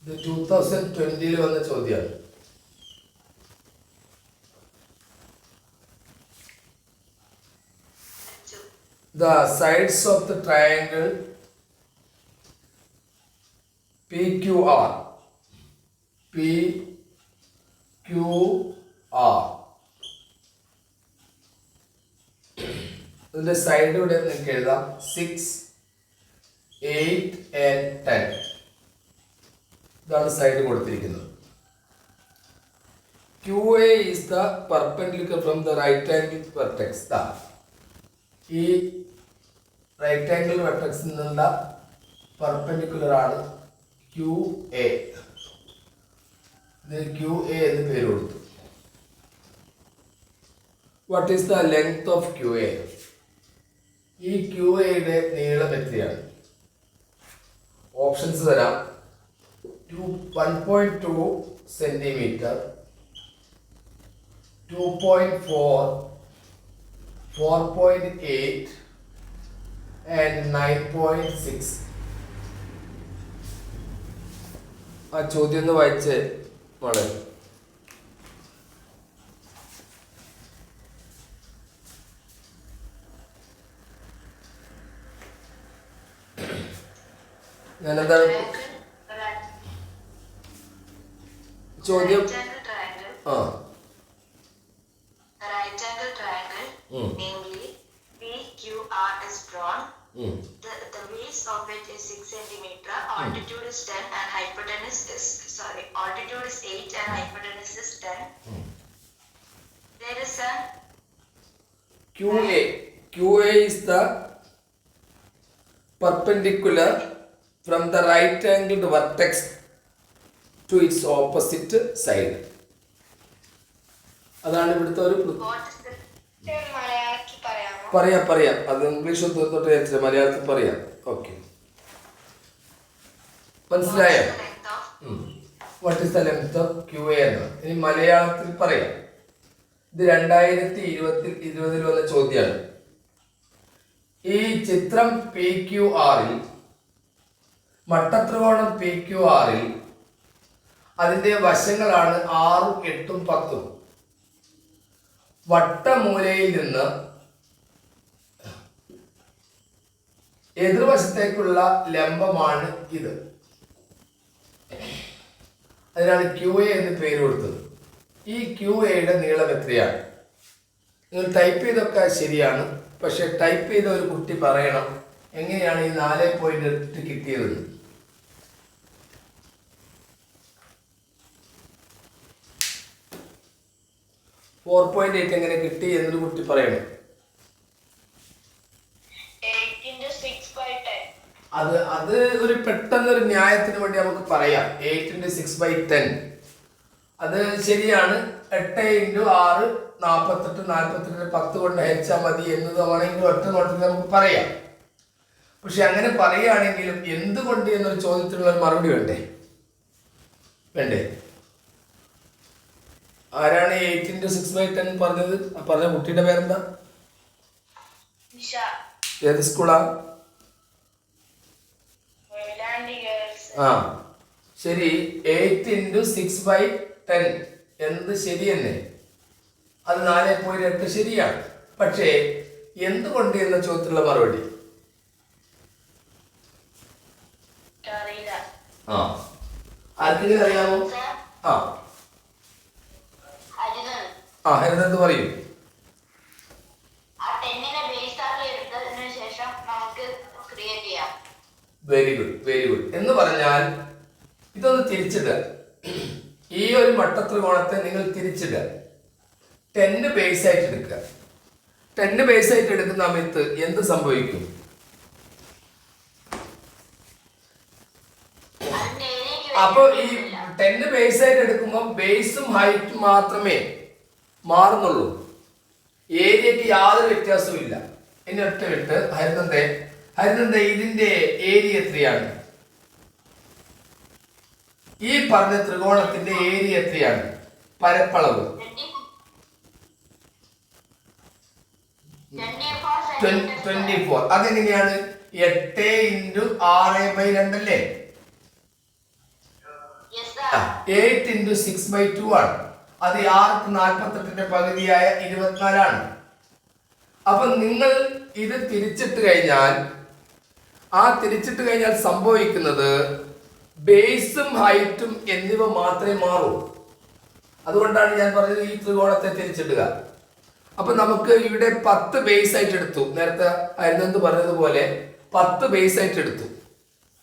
ഇത് 2020 വന്ന ചോദ്യമാണ്. The sides of the triangle PQR ഇതിന്റെ സൈഡ് ഇവിടെ നിങ്ങൾക്ക് എഴുതാം 6, 8 and 10. ഇതാണ് സൈഡ് കൊടുത്തിരിക്കുന്നത്. QA is the perpendicular from the right angle vertex. ഈ റൈറ്റ് ആംഗിൾ വെർട്ടെക്സിൽ നിന്നുള്ള പെർപെൻഡിക്കുലർ ആണ് QA. ഇതിന് QA എന്ന് പേര് കൊടുത്തു. What is the length of QA? ഈ QAയുടെ നീളം എത്രയാണ്? ഓപ്ഷൻസ് തരാം. 1.2 സെന്റിമീറ്റർ, 2.4, 4.8 and 9.6. ആ ചോദ്യം ഒന്ന് വായിച്ചേ മോളെ. ഞാനെന്താണ് ചോദ്യം? ആ namely PQR is drawn. The base of it is 6 centimeter. Altitude is 10 and hypotenuse is altitude is 8 and hypotenuse is 10. There is a QA is the perpendicular from the right angled vertex to its opposite side. അതാണ് ഇവിടുത്തെ ഒരു പറയാം. അത് English തൊട്ട് വെച്ചിട്ട് മലയാളത്തിൽ പറയാം. Okay, മനസ്സിലായോ? What is the length of QA എന്ന് ഇനി മലയാളത്തിൽ പറയാം. ഇത് 2020 വന്ന ചോദ്യമാണ്. ഈ ചിത്രം PQRൽ, മട്ടത്രികോണം PQRൽ അതിൻ്റെ വശങ്ങളാണ് 6, 8, 10. വട്ടമൂലയിൽ നിന്ന് എതിർവശത്തേക്കുള്ള ലംബമാണ് ഇത്. അതിനാണ് QA എന്ന് പേര് കൊടുത്തത്. ഈ QAയുടെ നീളം എത്രയാണ്? നിങ്ങൾ ടൈപ്പ് ചെയ്തൊക്കെ ശരിയാണ്, പക്ഷെ ടൈപ്പ് ചെയ്ത ഒരു കുട്ടി പറയണം എങ്ങനെയാണ് ഈ 4.8 കിട്ടിയതെന്ന്. .8 എങ്ങനെ കിട്ടി എന്നൊരു കുട്ടി പറയണം. അത് ഒരു പെട്ടെന്നൊരു ന്യായത്തിന് വേണ്ടി നമുക്ക് പറയാം. 8 × 6/10 അത് ശരിയാണ്. 8 × 6 48, 48 10 കൊണ്ട് ഹരിച്ചാൽ മതി എന്നത് വേണമെങ്കിൽ ഒറ്റ നോട്ടിൽ നമുക്ക് പറയാം. പക്ഷെ അങ്ങനെ പറയുകയാണെങ്കിലും എന്തുകൊണ്ട് എന്നൊരു ചോദ്യത്തിനുള്ള മറുപടി വേണ്ടേ? ആരാണ് 8 × 6/10 പറഞ്ഞത്? പറഞ്ഞ കുട്ടിയുടെ പേരെന്താ? ഏത് സ്കൂളാ? ആ ശരി. 8 × 6/10 എന്ത് ശരി തന്നെ, അത് 4.8 ശരിയാണ്. പക്ഷേ എന്തുകൊണ്ട് എന്ന ചോദ്യത്തിലുള്ള മറുപടി ആർക്കെങ്കിലും അറിയാമോ? ഹരിതന്ത് പറയൂ. വെരി ഗുഡ് എന്ന് പറഞ്ഞാൽ ഇതൊന്ന് തിരിച്ചിടുക. ഈ ഒരു മട്ടത്രികോണത്തെ നിങ്ങൾ തിരിച്ചിടുക. 10 ബേസ് ആയിട്ട് എടുക്കുക. 10 ബേസ് ആയിട്ട് എടുക്കുന്ന സമയത്ത് എന്ത് സംഭവിക്കും? അപ്പൊ ഈ 10 ബേസ് ആയിട്ട് എടുക്കുമ്പോൾ ബേസും ഹൈറ്റും മാത്രമേ മാറുന്നുള്ളൂ. ഏരിയക്ക് യാതൊരു വ്യത്യാസവും ഇല്ല. ഇനി ഒറ്റ വിട്ട് ഹരിതന്റെ ഇതിന്റെ ഏരിയ എത്രയാണ്? ഈ പറഞ്ഞ ത്രികോണത്തിന്റെ ഏരിയ എത്രയാണ്? പരപ്പളവ് 24. അതെങ്ങനെയാണ്? 8 × 6/2 അല്ലേ? 8 into 6/2 ആണ്. അത് 6/48 പകുതിയായ 24 ആണ്. അപ്പൊ നിങ്ങൾ ഇത് തിരിച്ചിട്ട് കഴിഞ്ഞാൽ സംഭവിക്കുന്നത് ബേസും ഹൈറ്റും എന്നിവ മാത്രമേ മാറൂ. അതുകൊണ്ടാണ് ഞാൻ പറഞ്ഞത് ഈ ത്രികോണത്തെ തിരിച്ചിടുക. അപ്പൊ നമുക്ക് ഇവിടെ 10 ബേസ് ആയിട്ട് എടുത്തു. നേരത്തെ അരുന്നെന്ന് പറഞ്ഞതുപോലെ 10 ബേസ് ആയിട്ട് എടുത്തു.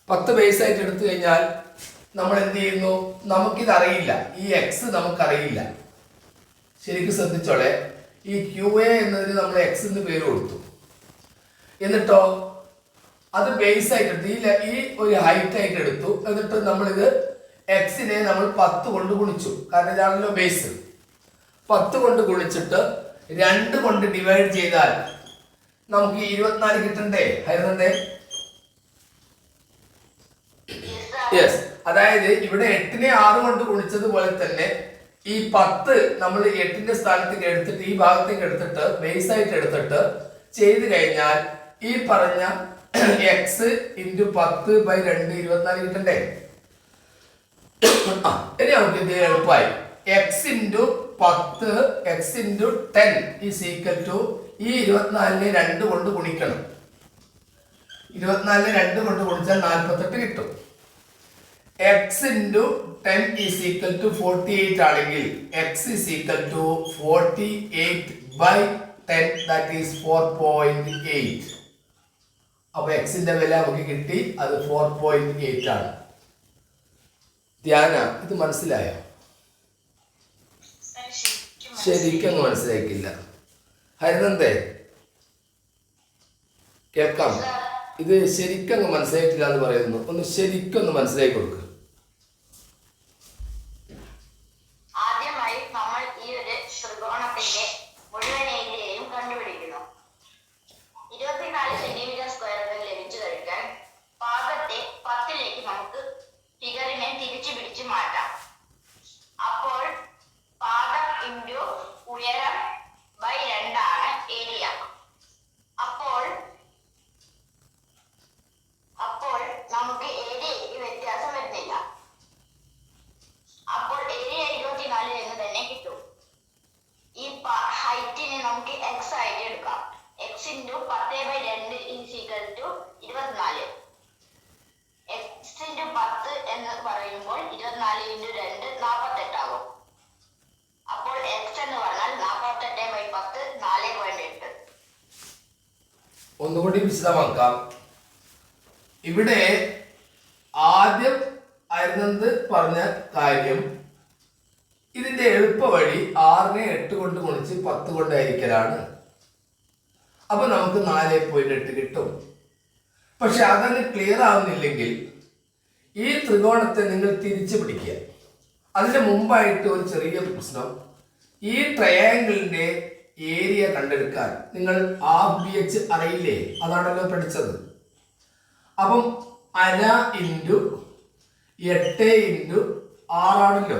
10 ബേസ് ആയിട്ട് എടുത്തു കഴിഞ്ഞാൽ നമ്മൾ എന്ത് ചെയ്യുന്നു? നമുക്കിത് അറിയില്ല, ഈ എക്സ് നമുക്കറിയില്ല. ശരിക്കും ശ്രദ്ധിച്ചോളെ, ഈ QA എന്നതിന് നമ്മൾ എക്സ് എന്ന് പേര് കൊടുത്തു. എന്നിട്ടോ അത് ബേസ് ആയിട്ട് എടുത്തു, ഈ ഒരു ഹൈറ്റ് ആയിട്ട് എടുത്തു. എന്നിട്ട് നമ്മളിത് എക്സിനെ നമ്മൾ 10 കൊണ്ട് ഗുണിച്ചു. കാരണം ഇതാണല്ലോ ബേസ്. 10 കൊണ്ട് ഗുണിച്ചിട്ട് 2 കൊണ്ട് ഡിവൈഡ് ചെയ്താൽ നമുക്ക് 24 കിട്ടണ്ടേ ഹരിതണ്ടേ? യെസ്. അതായത് ഇവിടെ 8നെ 6 കൊണ്ട് ഗുണിച്ചതുപോലെ തന്നെ ഈ 10 നമ്മൾ 8ന്റെ സ്ഥാനത്തേക്ക് എടുത്തിട്ട് ഈ ഭാഗത്തേക്ക് എടുത്തിട്ട് ബേസ് ആയിട്ട് എടുത്തിട്ട് ചെയ്ത് കഴിഞ്ഞാൽ ഈ പറഞ്ഞ എക്സ് ഇൻറ്റു 10/2 24 കിട്ടണ്ടേ? ഇനി നമുക്ക് ഇത് എളുപ്പമായി. X into 10 x into 10 is equal to ഈ 24നെ 2 കൊണ്ട് ഗുണിക്കണം. 24നെ 2 കൊണ്ട് ഗുണിച്ചാൽ 48 കിട്ടും. X into 10 is equal to 48 ആണെങ്കിൽ x is equal to 48/10 that is 4.8. അപ്പൊ എക്സിന്റെ വില നമുക്ക് കിട്ടി, അത് 4.8 ആണ്. ധ്യാന, ഇത് മനസ്സിലായോ? ശരിക്കും മനസ്സിലാക്കില്ല. ഹരിനന്ദേ കേൾക്കാം. ഇത് ശരിക്കും മനസ്സിലായിട്ടില്ല എന്ന് പറയുന്നു. ഒന്ന് ശരിക്കും ഒന്ന് മനസ്സിലാക്കി കൊടുക്കുക. ആദ്യമായി നമ്മൾ ഈ ഒരു ത്രികോണത്തിന്റെ മുഴുവൻ ഏരിയയും കണ്ടുപിടിക്കുന്നു. 24 സെന്റിമീറ്റർ സ്ക്വയറുകൾ ലഭിച്ചു കഴിഞ്ഞാൽ പാദത്തെ 10ലേക്ക് നമുക്ക് ഫിഗറിനെ തിരിച്ചു പിടിച്ച് മാറ്റാം. അപ്പോൾ പാദം ഇൻറ്റു ഉയരം ബൈ 2 ആണ് ഏരിയ. അപ്പോൾ നമുക്ക് ഏരിയയ്ക്ക് വ്യത്യാസം വരുന്നില്ല. അപ്പോൾ ഏരിയ 24 എന്ന് തന്നെ കിട്ടും. ഈ ഹൈറ്റിനെ നമുക്ക് എക്സ് ആയിട്ട് എടുക്കാം. X into 10/2 is equal to 24. X into 10 എന്ന് പറയുമ്പോൾ 24 ഇൻറ്റു 2 48 ആകും. അപ്പോൾ എക്സ് എന്ന് പറഞ്ഞാൽ 48/10 4.8. ഒന്നുകൂടി വിശദമാക്കാം. ഇവിടെ ആദ്യം അരുന്നത് പറഞ്ഞ കാര്യം ഇതിന്റെ എളുപ്പ വഴി 6നെ 8 കൊണ്ട് ഗുണിച്ച് 10 കൊണ്ട് ഹരിക്കലാണ്. അപ്പൊ നമുക്ക് 4.8 കിട്ടും. പക്ഷെ അതങ്ങ് ക്ലിയർ ആവുന്നില്ലെങ്കിൽ ഈ ത്രികോണത്തെ നിങ്ങൾ തിരിച്ചു പിടിക്കുക. അതിന് മുമ്പായിട്ട് ഒരു ചെറിയ പ്രശ്നം. ഈ ട്രയാങ്കിളിന്റെ ഏരിയ കണ്ടെടുക്കാൻ നിങ്ങൾ BH അറിയില്ലേ? അതാണല്ലോ പഠിച്ചത്. അപ്പം 1/2 ഇൻറ്റു 8 ഇൻറ്റു 6 ആണല്ലോ.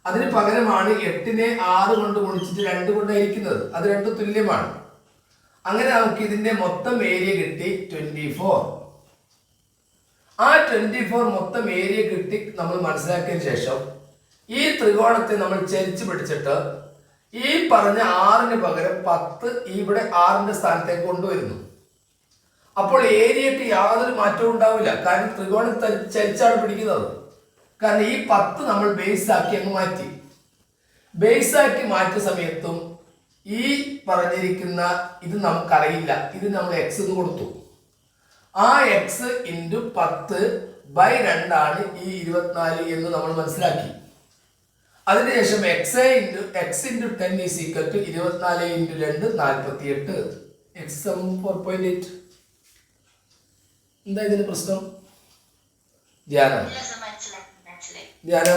അതിന് പകരമാണ് 8നെ 6 കൊണ്ട് ഗുണിച്ചിട്ട് 2 കൊണ്ട് ഹരിക്കുന്നത്. അത് രണ്ടും തുല്യമാണ്. അങ്ങനെ നമുക്ക് ഇതിന്റെ മൊത്തം ഏരിയ കിട്ടി 24. ആ 24 മൊത്തം ഏരിയ കിട്ടി നമ്മൾ മനസ്സിലാക്കിയ ശേഷം ഈ ത്രികോണത്തെ നമ്മൾ ചരിച്ചു പിടിച്ചിട്ട് ഈ പറഞ്ഞ 6ന് പകരം 10 ഇവിടെ 6ന്റെ സ്ഥാനത്തേക്ക് കൊണ്ടുവരുന്നു. അപ്പോൾ ഏരിയക്ക് യാതൊരു മാറ്റവും ഉണ്ടാവില്ല. കാരണം ത്രികോണം ചരിച്ചാണ് പിടിക്കുന്നത്. കാരണം ഈ 10 നമ്മൾ ബേസ് ആക്കി അങ്ങ് മാറ്റി. ബേസ് ആക്കി മാറ്റിയ സമയത്തും ഈ പറഞ്ഞിരിക്കുന്ന ഇത് നമുക്കറിയില്ല. ഇത് നമ്മൾ എക്സ് എന്ന് കൊടുത്തു. ആ എക്സ് ഇൻറ്റു 10/2 ആണ് ഈ 24 എന്ന് നമ്മൾ മനസ്സിലാക്കി. അതിനുശേഷം x into 10 is equal to 24 into 2 48. X 4.8. എന്താ ഇതിന് പ്രശ്നം? ധ്യാന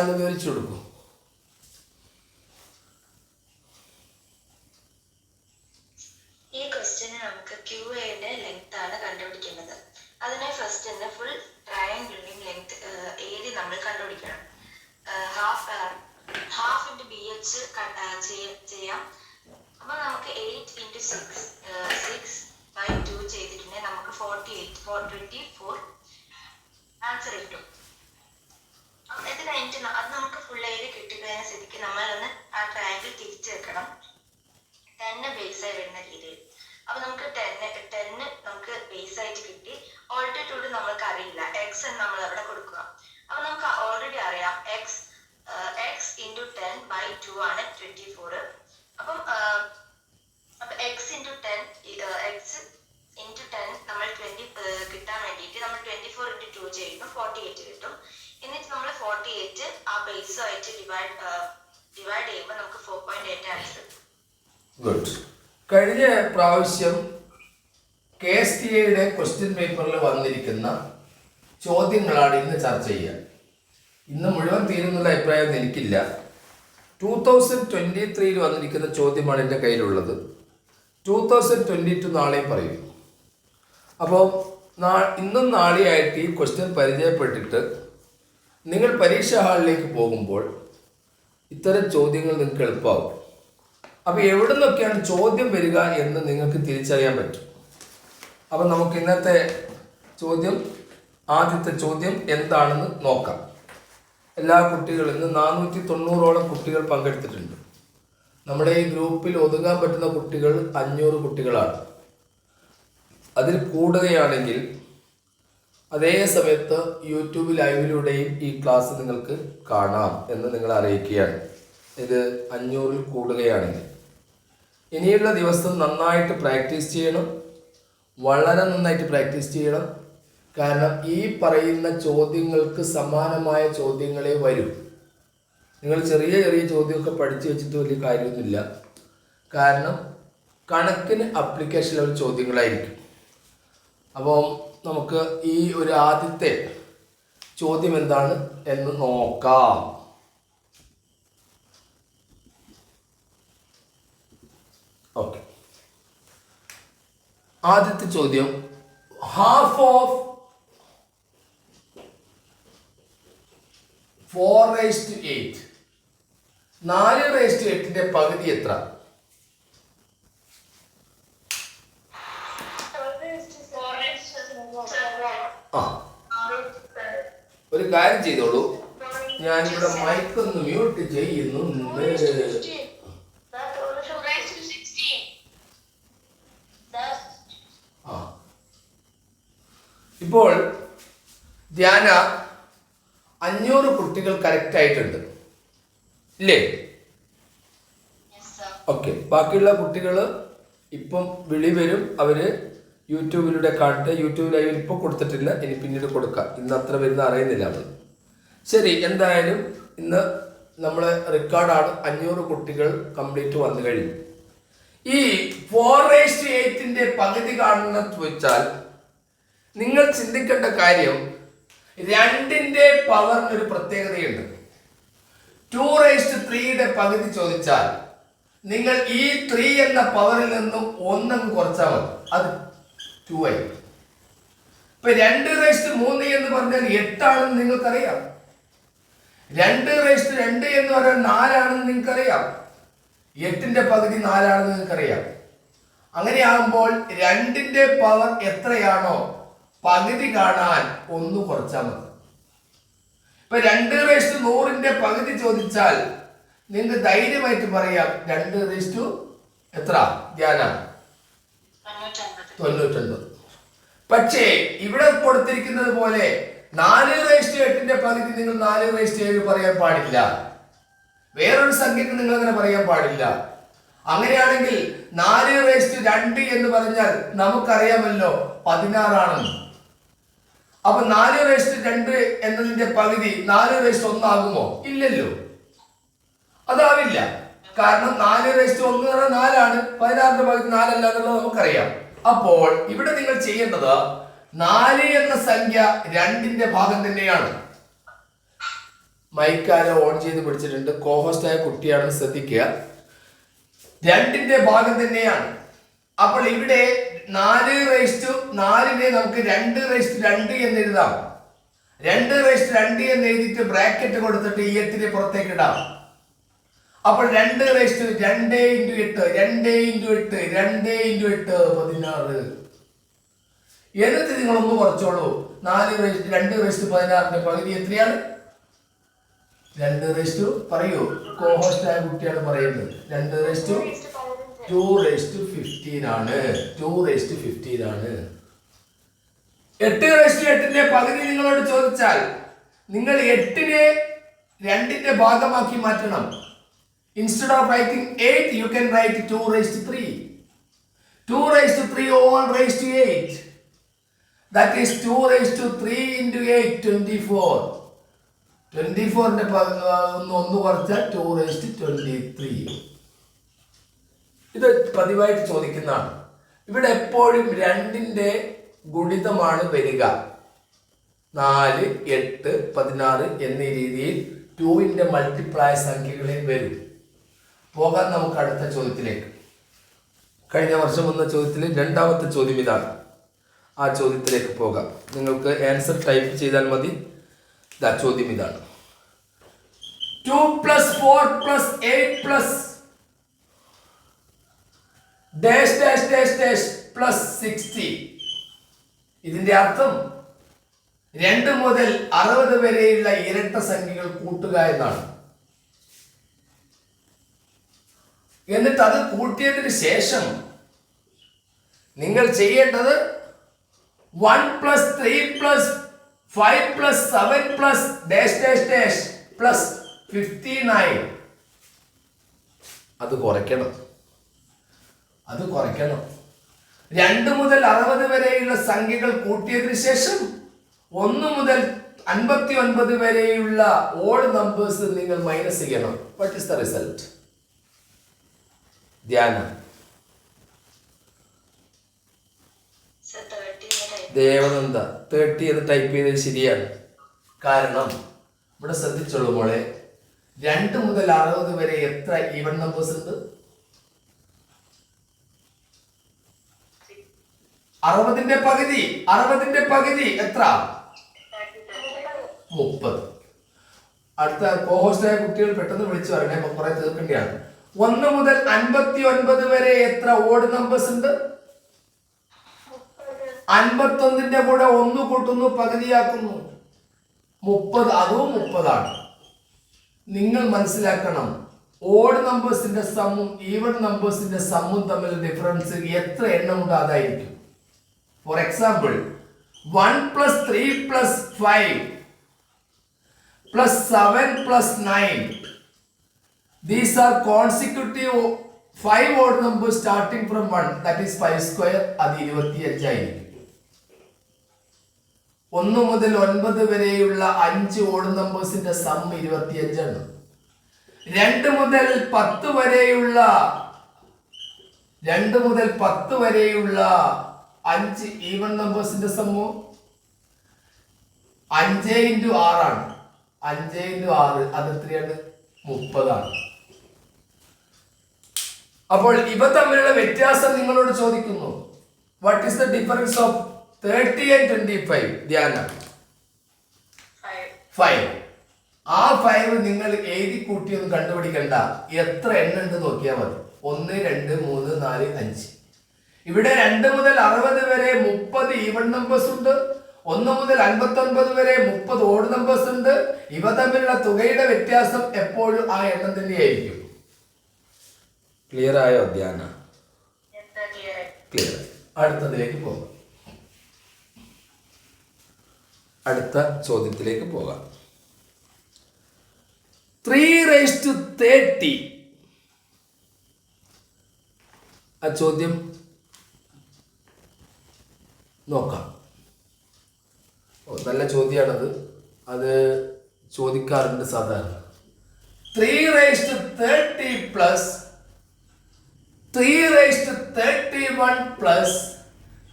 ഒന്ന് വിവരിച്ചു കൊടുക്കും. ഈ ക്വസ്റ്റ്യന് നമുക്ക് QAയുടെ ലെങ്ത് ആണ് കണ്ടുപിടിക്കേണ്ടത്. അതിനെ ഫസ്റ്റ് തന്നെ ഫുൾ ട്രയാങ്കിളിന്റെയും ലെങ്ത് ഏരിയ നമ്മൾ കണ്ടുപിടിക്കണം. ഹാഫ് ഇൻറ്റു BH ചെയ്യാം. അപ്പൊ നമുക്ക് 8 ഇൻറ്റു 6/2 ചെയ്തിട്ടുണ്ടെങ്കിൽ നമുക്ക് 424 ആൻസർ കിട്ടും. ഇത് കഴിഞ്ഞിട്ട് ചെയ്യുന്ന സ്ഥിതിക്ക് നമ്മളൊന്ന് ആ ട്രയാങ്കിൾ തിരിച്ചു വെക്കണം. 10 ബേസ് ആയി വരുന്ന രീതിയിൽ. അപ്പൊ നമുക്ക് 10 നമുക്ക് ബേസ് ആയിട്ട് കിട്ടി. ഓൾട്ടിറ്റ്യൂഡ് നമ്മൾക്ക് അറിയില്ല, എക്സ് എന്ന് നമ്മൾ അവിടെ കൊടുക്കുക. അപ്പൊ നമുക്ക് ഓൾറെഡി അറിയാം എക്സ് ഇൻറ്റു 10/2 ആണ് 24. അപ്പം എക്സ് ഇൻറ്റു 10 നമ്മൾ 20 കിട്ടാൻ വേണ്ടിയിട്ട് നമ്മൾ 24 ഇൻറ്റു 2 ചെയ്യുമ്പോൾ 48 കിട്ടും. എന്നിട്ട് നമ്മൾ 48 ആ ബേസുമായിട്ട് ഡിവൈഡ് ചെയ്യുമ്പോൾ നമുക്ക് 4.8 ആൻസർ കിട്ടും. ഗുഡ്. കഴിഞ്ഞ പ്രാവശ്യം KSTA ക്വസ്റ്റ്യൻ പേപ്പറിൽ വന്നിരിക്കുന്ന ചോദ്യങ്ങളാണ് ഇന്ന് ചർച്ച ചെയ്യുക. ഇന്ന് മുഴുവൻ തീരുന്നുള്ള അഭിപ്രായം എനിക്കില്ല. 2023 വന്നിരിക്കുന്ന ചോദ്യമാണ് എൻ്റെ കയ്യിലുള്ളത്. 2022 നാളെയും പറയും. അപ്പോൾ ഇന്നും നാളെയായിട്ട് ഈ ക്വസ്റ്റ്യൻ പരിചയപ്പെട്ടിട്ട് നിങ്ങൾ പരീക്ഷാ ഹാളിലേക്ക് പോകുമ്പോൾ ഇത്തരം ചോദ്യങ്ങൾ നിങ്ങൾക്ക് എളുപ്പമാകും. അപ്പോൾ എവിടെ നിന്നൊക്കെയാണ് ചോദ്യം വരിക എന്ന് നിങ്ങൾക്ക് തിരിച്ചറിയാൻ പറ്റും. അപ്പം നമുക്ക് ഇന്നത്തെ ആദ്യത്തെ ചോദ്യം എന്താണെന്ന് നോക്കാം. എല്ലാ കുട്ടികളും ഇന്ന് 490ഓളം കുട്ടികൾ പങ്കെടുത്തിട്ടുണ്ട്. നമ്മുടെ ഈ ഗ്രൂപ്പിൽ ഒതുങ്ങാൻ പറ്റുന്ന കുട്ടികൾ 500 കുട്ടികളാണ്. അതിൽ കൂടുകയാണെങ്കിൽ അതേ സമയത്ത് യൂട്യൂബ് ലൈവിലൂടെയും ഈ ക്ലാസ് നിങ്ങൾക്ക് കാണാം എന്ന് നിങ്ങൾ അറിയിക്കുകയാണ്. ഇത് 500-ൽ കൂടുകയാണെങ്കിൽ ഇനിയുള്ള ദിവസം നന്നായിട്ട് പ്രാക്ടീസ് ചെയ്യണം, വളരെ നന്നായിട്ട് പ്രാക്ടീസ് ചെയ്യണം. കാരണം ഈ പറയുന്ന ചോദ്യങ്ങൾക്ക് സമാനമായ ചോദ്യങ്ങളെ വരും. നിങ്ങൾ ചെറിയ ചെറിയ ചോദ്യമൊക്കെ പഠിച്ചു വെച്ചിട്ട് വലിയ കാര്യമൊന്നുമില്ല. കാരണം കണക്കിന് അപ്ലിക്കേഷൻ ലെവൽ ചോദ്യങ്ങളായിരിക്കും. അപ്പം നമുക്ക് ഈ ഒരു ആദ്യത്തെ ചോദ്യം എന്താണ് എന്ന് നോക്കാം. ഓക്കെ, ആദ്യത്തെ ചോദ്യം, ഹാഫ് ഓഫ് 4/8 4/8 പകുതി എത്ര? ഒരു കാര്യം ചെയ്തോളൂ, ഞാനിവിടെ മൈക്കൊന്ന് മ്യൂട്ട് ചെയ്യുന്നുണ്ട്. ഇപ്പോൾ ധ്യാന 500 കുട്ടികൾ കറക്റ്റ് ആയിട്ടുണ്ട് ഇല്ലേ? ഓക്കെ, ബാക്കിയുള്ള കുട്ടികൾ ഇപ്പം വിളി വരും, അവര് യൂട്യൂബിലൂടെ കാണട്ടെ. യൂട്യൂബ് ലൈവിൽ ഇപ്പോൾ കൊടുത്തിട്ടില്ല, ഇനി പിന്നീട് കൊടുക്കാം. ഇന്ന് അത്ര വരുന്ന അറിയുന്നില്ല നമ്മൾ. ശരി, എന്തായാലും ഇന്ന് നമ്മളെ റെക്കോർഡാണ്. 500 കുട്ടികൾ കംപ്ലീറ്റ് വന്നു കഴിഞ്ഞു. ഈ 4/8 പകുതി കാണുന്ന ചോദിച്ചാൽ നിങ്ങൾ ചിന്തിക്കേണ്ട കാര്യം, 2ന്റെ പവറിനൊരു പ്രത്യേകതയുണ്ട്. 2/3 പകുതി ചോദിച്ചാൽ നിങ്ങൾ ഈ 3 എന്ന പവറിൽ നിന്നും 1 കുറച്ചാൽ മതി, അത് 2 ആയി. ഇപ്പൊ 2/3 എന്ന് പറഞ്ഞാൽ 8 ആണെന്ന് നിങ്ങൾക്കറിയാം. 2/2 എന്ന് പറഞ്ഞാൽ 4 ആണെന്ന് നിങ്ങൾക്കറിയാം. 8ന്റെ പകുതി 4 ആണെന്ന് നിങ്ങൾക്കറിയാം. അങ്ങനെയാകുമ്പോൾ 2ന്റെ പവർ എത്രയാണോ പകുതി കാണാൻ 1 കുറച്ചാൽ മതി. ഇപ്പൊ 2/100ന്റെ പകുതി ചോദിച്ചാൽ നിങ്ങൾക്ക് ധൈര്യമായിട്ട് പറയാം 2 എത്ര ധ്യാന? 99. പക്ഷേ ഇവിടെ കൊടുത്തിരിക്കുന്നത് പോലെ 4/8ന്റെ പകുതി നിങ്ങൾ 4/7 പറയാൻ പാടില്ല. വേറൊരു സംഖ്യക്ക് നിങ്ങൾ അങ്ങനെ പറയാൻ പാടില്ല. അങ്ങനെയാണെങ്കിൽ 4/2 എന്ന് പറഞ്ഞാൽ നമുക്കറിയാമല്ലോ 16 ആണെന്ന്. അപ്പൊ 4/2 എന്നതിന്റെ പകുതി 4/1 ആകുമോ? ഇല്ലല്ലോ, അതാവില്ല. കാരണം 4/1 4ആണ്, 16ന്റെ പകുതി 4 അല്ല എന്നുള്ളത് നമുക്കറിയാം. അപ്പോൾ ഇവിടെ നിങ്ങൾ ചെയ്യേണ്ടത് 4 എന്ന സംഖ്യ 2ന്റെ ഭാഗം തന്നെയാണ്. മൈക്കാരോ ഓൺ ചെയ്ത് പിടിച്ചിട്ടുണ്ട്, കോഹോസ്റ്റായ കുട്ടിയാണെന്ന് ശ്രദ്ധിക്കുക. 2ന്റെ ഭാഗം തന്നെയാണ്. അപ്പോൾ ഇവിടെ 4/4 നമുക്ക് 2/2 എന്ന് എഴുതാം. 2/2 എന്ന് എഴുതിയിട്ട് ബ്രാക്കറ്റ് കൊടുത്തിട്ട് ഈ 8 പുറത്തേക്ക് ഇടാം. അപ്പോൾ 2 × 8 16. എന്നിട്ട് നിങ്ങളൊന്ന് കുറച്ചോളൂ. 2/16 പകുതി എത്രയാണ്? 2 പറയൂ, കോഹോസ്റ്റ് ആയ കുട്ടിയാണ് പറയുന്നത്. 2 2 15 ആണ്. 2 ആണ്. 8 പകുതി നിങ്ങളോട് ചോദിച്ചാൽ നിങ്ങൾ 8നെ 2ന്റെ ഭാഗമാക്കി മാറ്റണം. Instead of writing 8 you can write 2 3 all raised to 8. That is 2 3 into 8 24. 24ന്റെ ഒന്ന് കുറച്ചാൽ 2 ഇത് പതിവായിട്ട് ചോദിക്കുന്നതാണ്. ഇവിടെ എപ്പോഴും 2ന്റെ ഗുണിതമാണ് വരിക. 4 8 16 എന്നീ രീതിയിൽ 2ന്റെ മൾട്ടിപ്ലൈ സംഖ്യകളെ വരും. പോകാൻ നമുക്ക് അടുത്ത ചോദ്യത്തിലേക്ക്. കഴിഞ്ഞ വർഷം വന്ന ചോദ്യത്തിൽ രണ്ടാമത്തെ ചോദ്യം ഇതാണ്. ആ ചോദ്യത്തിലേക്ക് പോകാം. നിങ്ങൾക്ക് ആൻസർ ടൈപ്പ് ചെയ്താൽ മതി. ചോദ്യം ഇതാണ്. 2 + 4 + 8 + +60. ഇതിന്റെ അർത്ഥം 2 മുതൽ 60 വരെയുള്ള ഇരട്ട സംഖ്യകൾ കൂട്ടുക എന്നാണ്. എന്നിട്ട് അത് കൂട്ടിയതിന് ശേഷം നിങ്ങൾ ചെയ്യേണ്ടത് 1 + 3 + 5 + 7 + +59. അത് കുറയ്ക്കണം. 2 മുതൽ 60 വരെയുള്ള സംഖ്യകൾ കൂട്ടിയതിനു ശേഷം 1 മുതൽ 59 വരെയുള്ള ഓഡ് നമ്പേഴ്സ് നിങ്ങൾ മൈനസ് ചെയ്യണം. What is the result? ധ്യാനം. ദേവനന്ദ 30 എന്ന് ടൈപ്പ് ചെയ്തത് ശരിയാണ്. കാരണം ഇവിടെ ശ്രദ്ധിച്ചോളൂ മോളെ, 2 മുതൽ 60 വരെ എത്ര ഈവൻ നമ്പേഴ്സ് ഉണ്ട്? 60ന്റെ പകുതി എത്ര? 30. അടുത്ത കോഹോസ്റ്റായ കുട്ടികൾ പെട്ടെന്ന് വിളിച്ചു പറയണേ, കുറെ തീർക്കേണ്ടിയാണ്. 1 മുതൽ 59 വരെ എത്ര ഓഡ് നമ്പേഴ്സ് ഉണ്ട്? 51ന്റെ കൂടെ 1 കൂട്ടുന്നു, പകുതിയാക്കുന്നു, 30. അതും 30 ആണ്. നിങ്ങൾ മനസ്സിലാക്കണം, ഓഡ് നമ്പേഴ്സിന്റെ സമ്മും ഈവൻ നമ്പേഴ്സിന്റെ സമ്മും തമ്മിൽ ഡിഫറൻസ് എത്ര എണ്ണം ഉണ്ട് അതായിരിക്കും. For example 1 + 3 + 5 + 7 + 9. These are consecutive 5 odd numbers starting from 1. That is 5². അത് 25 ആയിരിക്കും. 1 മുതൽ 9 വരെയുള്ള 5 ഓഡ് നമ്പേഴ്സിന്റെ സം 25 ആണ്. 2 മുതൽ 10 വരെയുള്ള 5 ഈവൻ നമ്പേഴ്സിന്റെ സമ്മോ 5 × 6 ആണ്. 5 × 6 അത് എത്രയാണ്? 30 ആണ്. അപ്പോൾ ഇവ തമ്മിലുള്ള വ്യത്യാസം നിങ്ങളോട് ചോദിക്കുന്നു. What is the difference of 30 and 25? ധ്യാന 5. ആ 5 നിങ്ങൾ എഴുതി കൂട്ടിയൊന്നും കണ്ടുപിടിക്കണ്ട, എത്ര എണ്ണം ഉണ്ട് നോക്കിയാൽ മതി. 1 2 3 4 5. ഇവിടെ 2 മുതൽ 60 വരെ 30 ഈവൻ നമ്പേഴ്സ് ഉണ്ട്. 1 മുതൽ 59 വരെ 30 ഓഡ് നമ്പേഴ്സ് ഉണ്ട്. ഇവ തമ്മിലുള്ള തുകയുടെ വ്യത്യാസം എപ്പോഴും ആ എണ്ണം തന്നെയായിരിക്കും. ക്ലിയർ ആയോ ധ്യാന? ക്ലിയർ. അടുത്തതിലേക്ക് പോകാം. അടുത്ത ചോദ്യത്തിലേക്ക് പോകാം. 3⁻30. ആ ചോദ്യം നോക്കാം. നല്ല ചോദ്യമാണത്. അത് ചോദിക്കാറുണ്ട് സാധാരണ. 3⁻30 + 3⁻31 +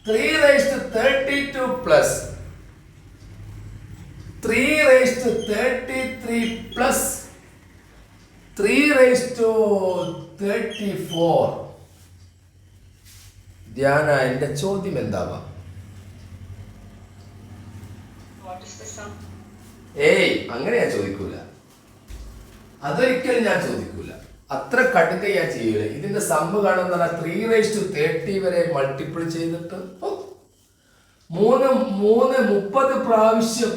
3⁻32 + 3⁻33 + 3⁻34. ധ്യാന, എന്റെ ചോദ്യം എന്താവാം? ഏയ്, അങ്ങനെ ഞാൻ ചോദിക്കൂല. അതൊരിക്കലും ഞാൻ ചോദിക്കൂല. അത്ര കടുക്ക ഞാൻ ചെയ്യൂല. ഇതിന്റെ സമ്മ് കാണുന്ന 3⁻30 വരെ മൾട്ടിപ്പിൾ ചെയ്തിട്ട് 30 പ്രാവശ്യം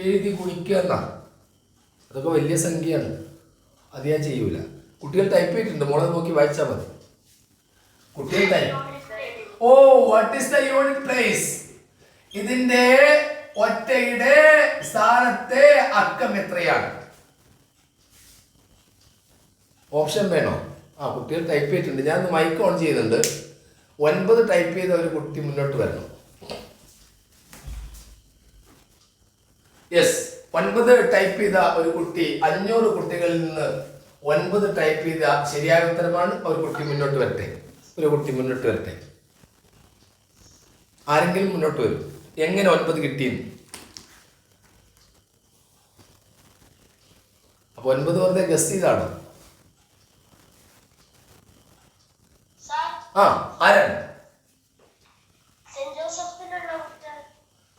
എഴുതി ഗുണിക്കുക. അതൊക്കെ വലിയ സംഖ്യയാണ്, അത് ഞാൻ ചെയ്യൂല. കുട്ടികൾ ടൈപ്പ് ചെയ്തിട്ടുണ്ട്, മോളെ നോക്കി വായിച്ചാൽ മതി. കുട്ടികൾ type. Oh, what is the unit place? ഇതിന്റെ ഒറ്റയുടെ സ്ഥാനത്തെ അക്കം എത്രയാണ്? ഓപ്ഷൻ വേണോ? ആ, കുട്ടികൾ ടൈപ്പ് ചെയ്തിട്ടുണ്ട്. ഞാൻ മൈക്ക് ഓൺ ചെയ്യുന്നുണ്ട്. 9 ടൈപ്പ് ചെയ്ത ഒരു കുട്ടി മുന്നോട്ട് വരണം. യെസ്, 9 ടൈപ്പ് ചെയ്ത ഒരു കുട്ടി, 500 കുട്ടികളിൽ നിന്ന് 9 ടൈപ്പ് ചെയ്ത ശരിയായ ഉത്തരമാണ്. ഒരു കുട്ടി മുന്നോട്ട് വരട്ടെ, ഒരു കുട്ടി മുന്നോട്ട് വരട്ടെ. ആരെങ്കിലും മുന്നോട്ട് വരും. എങ്ങനെ 9 കിട്ടിയെന്ന്? അപ്പൊ 9 വെറുതെ ഗസ് ചെയ്താണോ? ആ, ആരാണ്?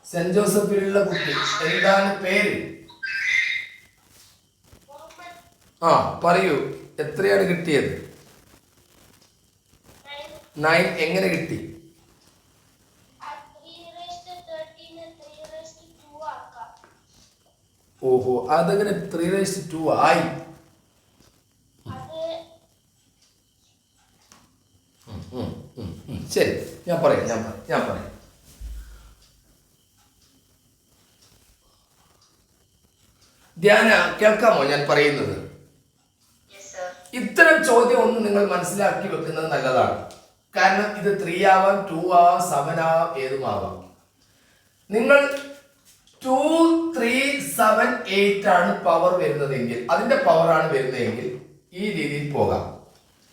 സെന്റ് ജോസഫിലുള്ള കുട്ടി. എന്താണ് പേര്? ആ, പറയൂ, എത്രയാണ് കിട്ടിയത്? 9. എങ്ങനെ കിട്ടി? ഓഹോ, അതെങ്ങനെ 3:2 ആയി? ശരി, ഞാൻ പറയാം. ധ്യാന, കേൾക്കാമോ ഞാൻ പറയുന്നത്? ഇത്തരം ചോദ്യം ഒന്ന് നിങ്ങൾ മനസ്സിലാക്കി വെക്കുന്നത് നല്ലതാണ്. കാരണം ഇത് 3 ആവാം, 2 ആവാം, 7 ആവാം, ഏതുമാവാം. നിങ്ങൾ 2, 3, 7, 8 ആണ് പവർ വരുന്നതെങ്കിൽ, അതിന്റെ പവറാണ് വരുന്നതെങ്കിൽ ഈ രീതിയിൽ പോകാം.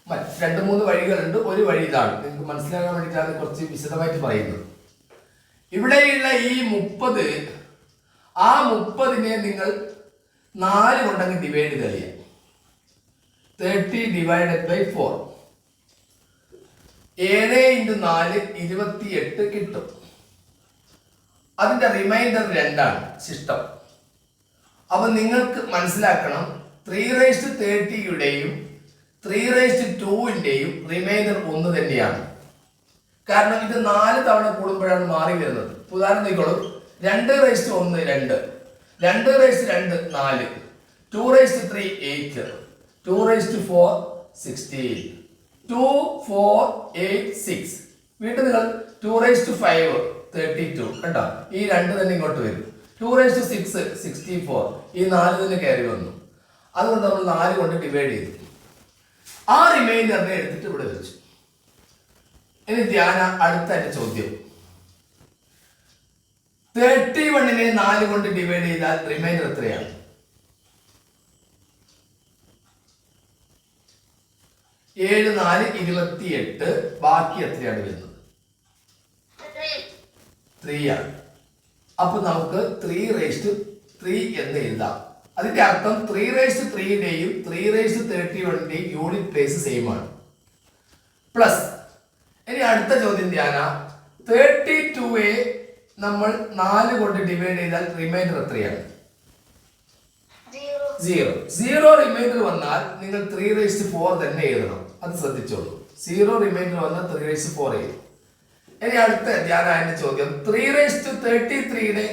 2-3 വഴികളുണ്ട്. ഒരു വഴി ഇതാണ്. നിങ്ങൾക്ക് മനസ്സിലാക്കാൻ വേണ്ടിയിട്ടാണ് കുറച്ച് വിശദമായിട്ട് പറയുന്നത്. ഇവിടെയുള്ള ഈ 30, ആ 30നെ നിങ്ങൾ 4 കൊണ്ടങ്ങ് ഡിവൈഡ് ചെയ്യുക. 30 ഡിവൈഡഡ് ബൈ 4. 7 × 4 28 കിട്ടും. അതിന്റെ റിമൈൻഡർ 2 ആണ് ശിഷ്ടം. അപ്പൊ നിങ്ങൾക്ക് മനസ്സിലാക്കണം, 3:30യുടെയും 3:2ന്റെയും റിമൈൻഡർ 1 തന്നെയാണ്. കാരണം ഇത് 4 തവണ കൂടുമ്പോഴാണ് മാറി വരുന്നത്. ഉദാഹരണം നോക്കിക്കോളൂ. 2:1 2, 2:2 4, 2:3 8, 2:4 16, 2, 4, 8, 6. വീണ്ടും നിങ്ങൾ 2:5 32 കണ്ടോ? ഈ 2 തന്നെ ഇങ്ങോട്ട് വരും. 2:6 64. ഈ 4 തന്നെ കയറി വന്നു. അതുകൊണ്ട് നമ്മൾ 4 കൊണ്ട് ഡിവൈഡ് ചെയ്തു. ആ റിമൈൻഡറിനെ എടുത്തിട്ട് ഇവിടെ വെച്ചു. ഇനി ധ്യാന, അടുത്ത ചോദ്യം. 31നെ 4 കൊണ്ട് ഡിവൈഡ് ചെയ്താൽ റിമൈൻഡർ എത്രയാണ്? 7 4 28. ബാക്കി എത്രയാണ് വരുന്നത്? 3 ആണ്. അപ്പൊ നമുക്ക് 3:3 എന്ന് എഴുതാം. അതിന്റെ അർത്ഥം 3:3യുടെയും 3:31ന്റെയും യൂണിറ്റ് പ്ലേസ് സെയിം ആണ്. പ്ലസ് ഇനി അടുത്ത ചോദ്യം ധ്യാന, 32നെ നമ്മൾ 4 കൊണ്ട് ഡിവൈഡ് ചെയ്താൽ റിമൈൻഡർ എത്രയാണ്? 0 റിമൈൻഡർ വന്നാൽ നിങ്ങൾ 3:4 തന്നെ എഴുതണം. അത് ശ്രദ്ധിച്ചോളൂ. 0 റിമൈൻഡർ വന്നാൽ 3:4 എഴുതും. ഇനി അടുത്ത ധ്യാന ചോദ്യം, 3:33നെ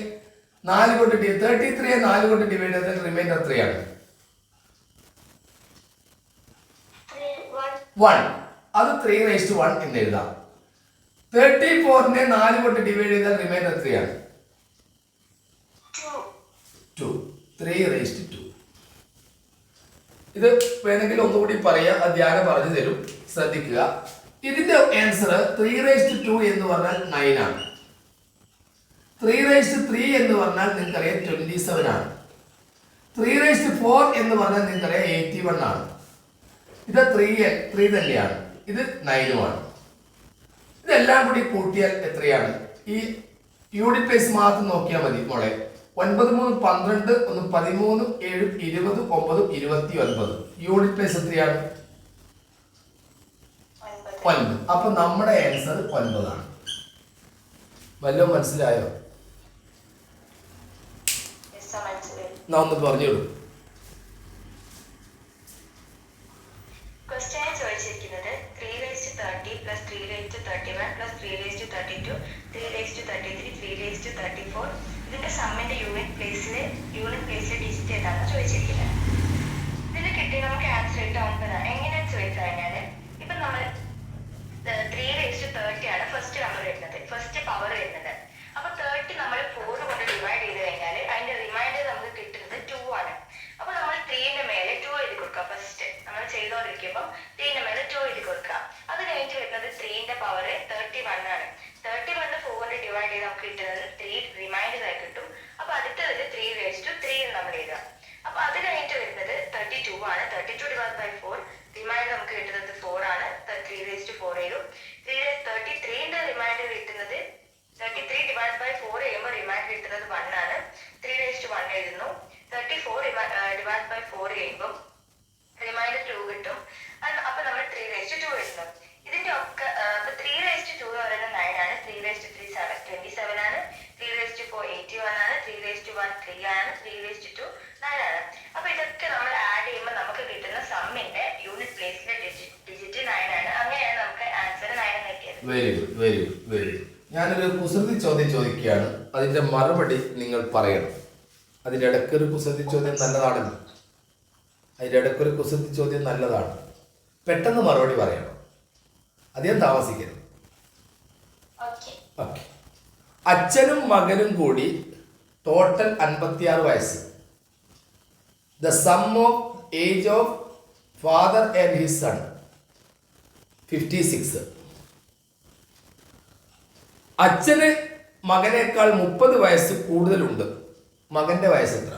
4 കൊണ്ട് 33യെ 4 കൊണ്ട് ഡിവൈഡ് ചെയ്താൽ റിമൈൻഡർ എത്രയാണ്? 1. അത് 3:1 എന്ന് എഴുതാം. 34നെ 4 കൊണ്ട് ഡിവൈഡ് ചെയ്താൽ റിമൈൻഡർ എത്രയാണ്? 2. 3:2. ഇത് വേണമെങ്കിൽ ഒന്നുകൂടി പറയാം, അത് ധ്യാനം പറഞ്ഞു തരും, ശ്രദ്ധിക്കുക. ഇതിന്റെ ആൻസർ 3:2 എന്ന് പറഞ്ഞാൽ 9 ആണ്. 3:3 എന്ന് പറഞ്ഞാൽ നിങ്ങൾക്കറിയാം 27 ആണ്. 3:4 എന്ന് പറഞ്ഞാൽ നിങ്ങൾക്കറിയാം 81 ആണ്. ഇത് 3 തന്നെയാണ്. ഇത് 9 ഇതെല്ലാം കൂടി കൂട്ടിയാൽ എത്രയാണ്? ഈ യൂണിറ്റ് പ്ലേസ് മാത്രം നോക്കിയാൽ മതി മോളെ. 9 3 12, 1 13, 7 20, 9 29. യൂണിറ്റ് പ്ലേസ് എത്രയാണ്? 9. അപ്പൊ നമ്മുടെ ആൻസർ 9 ആണ്. വല്ലതും മനസ്സിലായോ? നാ ഒന്ന് പറഞ്ഞോളൂ. ക്വസ്റ്റ്യൻ ചോദിച്ചിരിക്കുന്നത് 3:30 + 3:31 + 3:32 3:33 3:34 ഇതിന്റെ സമ്മിന്റെ യൂണിറ്റ് പ്ലേസിലെ ഡിജിറ്റ് ഏതാണെന്ന് ചോദിച്ചിരിക്കുന്നത്. 34 ഡിവൈഡ് ബൈ 4 ചെയ്യുമ്പോൾ റിമൈൻഡർ 2 കിട്ടും. അപ്പൊ നമ്മൾ 3/2 എഴുതുന്നു. ഇതിന്റെ ഒക്കെ 3/2 എന്ന് പറയുന്നത് 9 ആണ്, 3/3 27 ആണ്, 3/4 81 ആണ്, 3/1 3 ആണ്, 3/2 9 ആണ്. അപ്പൊ ഇതൊക്കെ നമ്മൾ ആഡ് ചെയ്യുമ്പോൾ നമുക്ക് കിട്ടുന്ന സമ്മിന്റെ യൂണിറ്റ് പ്ലേസിലെ ഡിജിറ്റ് 9 ആണ്. അങ്ങനെയാണ് നമുക്ക് ആൻസർ 9 എന്ന് കിട്ടിയത്. Very good, very good, very good. ഞാനൊരു കുസൃതി ചോദ്യം ചോദിക്കുകയാണ്, അതിന്റെ മറുപടി നിങ്ങൾ പറയണം. അതിൻ്റെ ഇടയ്ക്കൊരു കുസൃതി ചോദ്യം നല്ലതാണല്ലോ, പെട്ടെന്ന് മറുപടി പറയണം, അധികം താമസിക്കരുത്. ഓക്കെ. അച്ഛനും മകനും കൂടി ടോട്ടൽ 56 വയസ്സ്. The sum of age of father and his son 56. അച്ഛന് മകനേക്കാൾ 30 വയസ്സ് കൂടുതലുണ്ട്. മകന്റെ വയസ്സ് എത്ര?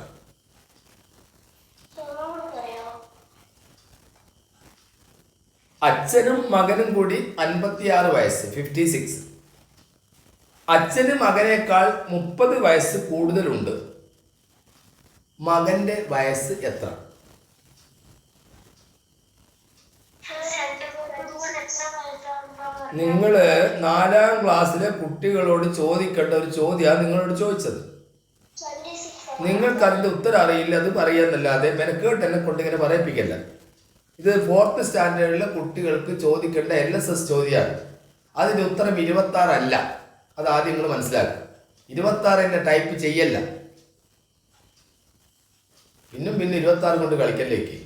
അച്ഛനും മകനും കൂടി 56 വയസ്സ് 56. അച്ഛന് മകനേക്കാൾ 30 വയസ്സ് കൂടുതലുണ്ട്. മകന്റെ വയസ്സ് എത്ര? നിങ്ങൾ 4ാം ക്ലാസ്സിലെ കുട്ടികളോട് ചോദിക്കേണ്ട ഒരു ചോദ്യമാണ് നിങ്ങളോട് ചോദിച്ചത്. നിങ്ങൾക്ക് അതിൻ്റെ ഉത്തരം അറിയില്ല, അത് പറയാന്നല്ലാതെ മെനക്കേട്ട് എന്നെ കൊണ്ട് ഇങ്ങനെ പറയിപ്പിക്കല്ല. ഇത് 4th സ്റ്റാൻഡേർഡിലെ കുട്ടികൾക്ക് ചോദിക്കേണ്ട LSS ചോദ്യമാണ്. അതിൻ്റെ ഉത്തരം 26 അല്ല, അത് ആദ്യം നിങ്ങൾ മനസ്സിലാക്കുക. 26 എന്നെ ടൈപ്പ് ചെയ്യല്ല, പിന്നെ 26 കൊണ്ട് കളിക്കല്ലേക്ക്.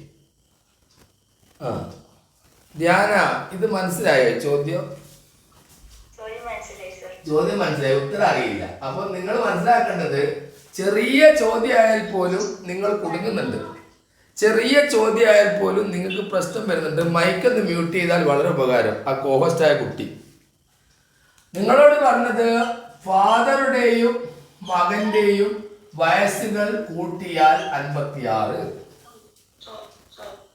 ധ്യാന, ഇത് മനസ്സിലായോ ചോദ്യം? ചോദ്യം മനസ്സിലായി, ഉത്തരം അറിയില്ല. അപ്പൊ നിങ്ങൾ മനസ്സിലാക്കേണ്ടത്, ചെറിയ ചോദ്യമായാൽ പോലും നിങ്ങൾ കുടുങ്ങുന്നുണ്ട്, ചെറിയ ചോദ്യമായാൽ പോലും നിങ്ങൾക്ക് പ്രശ്നം വരുന്നുണ്ട്. മൈക്കൊന്ന് മ്യൂട്ട് ചെയ്താൽ വളരെ ഉപകാരം. ആ കോഹോസ്റ്റായ കുട്ടി നിങ്ങളോട് പറഞ്ഞത് ഫാദറുടെയും മകന്റെയും വയസ്സുകൾ കൂട്ടിയാൽ 56.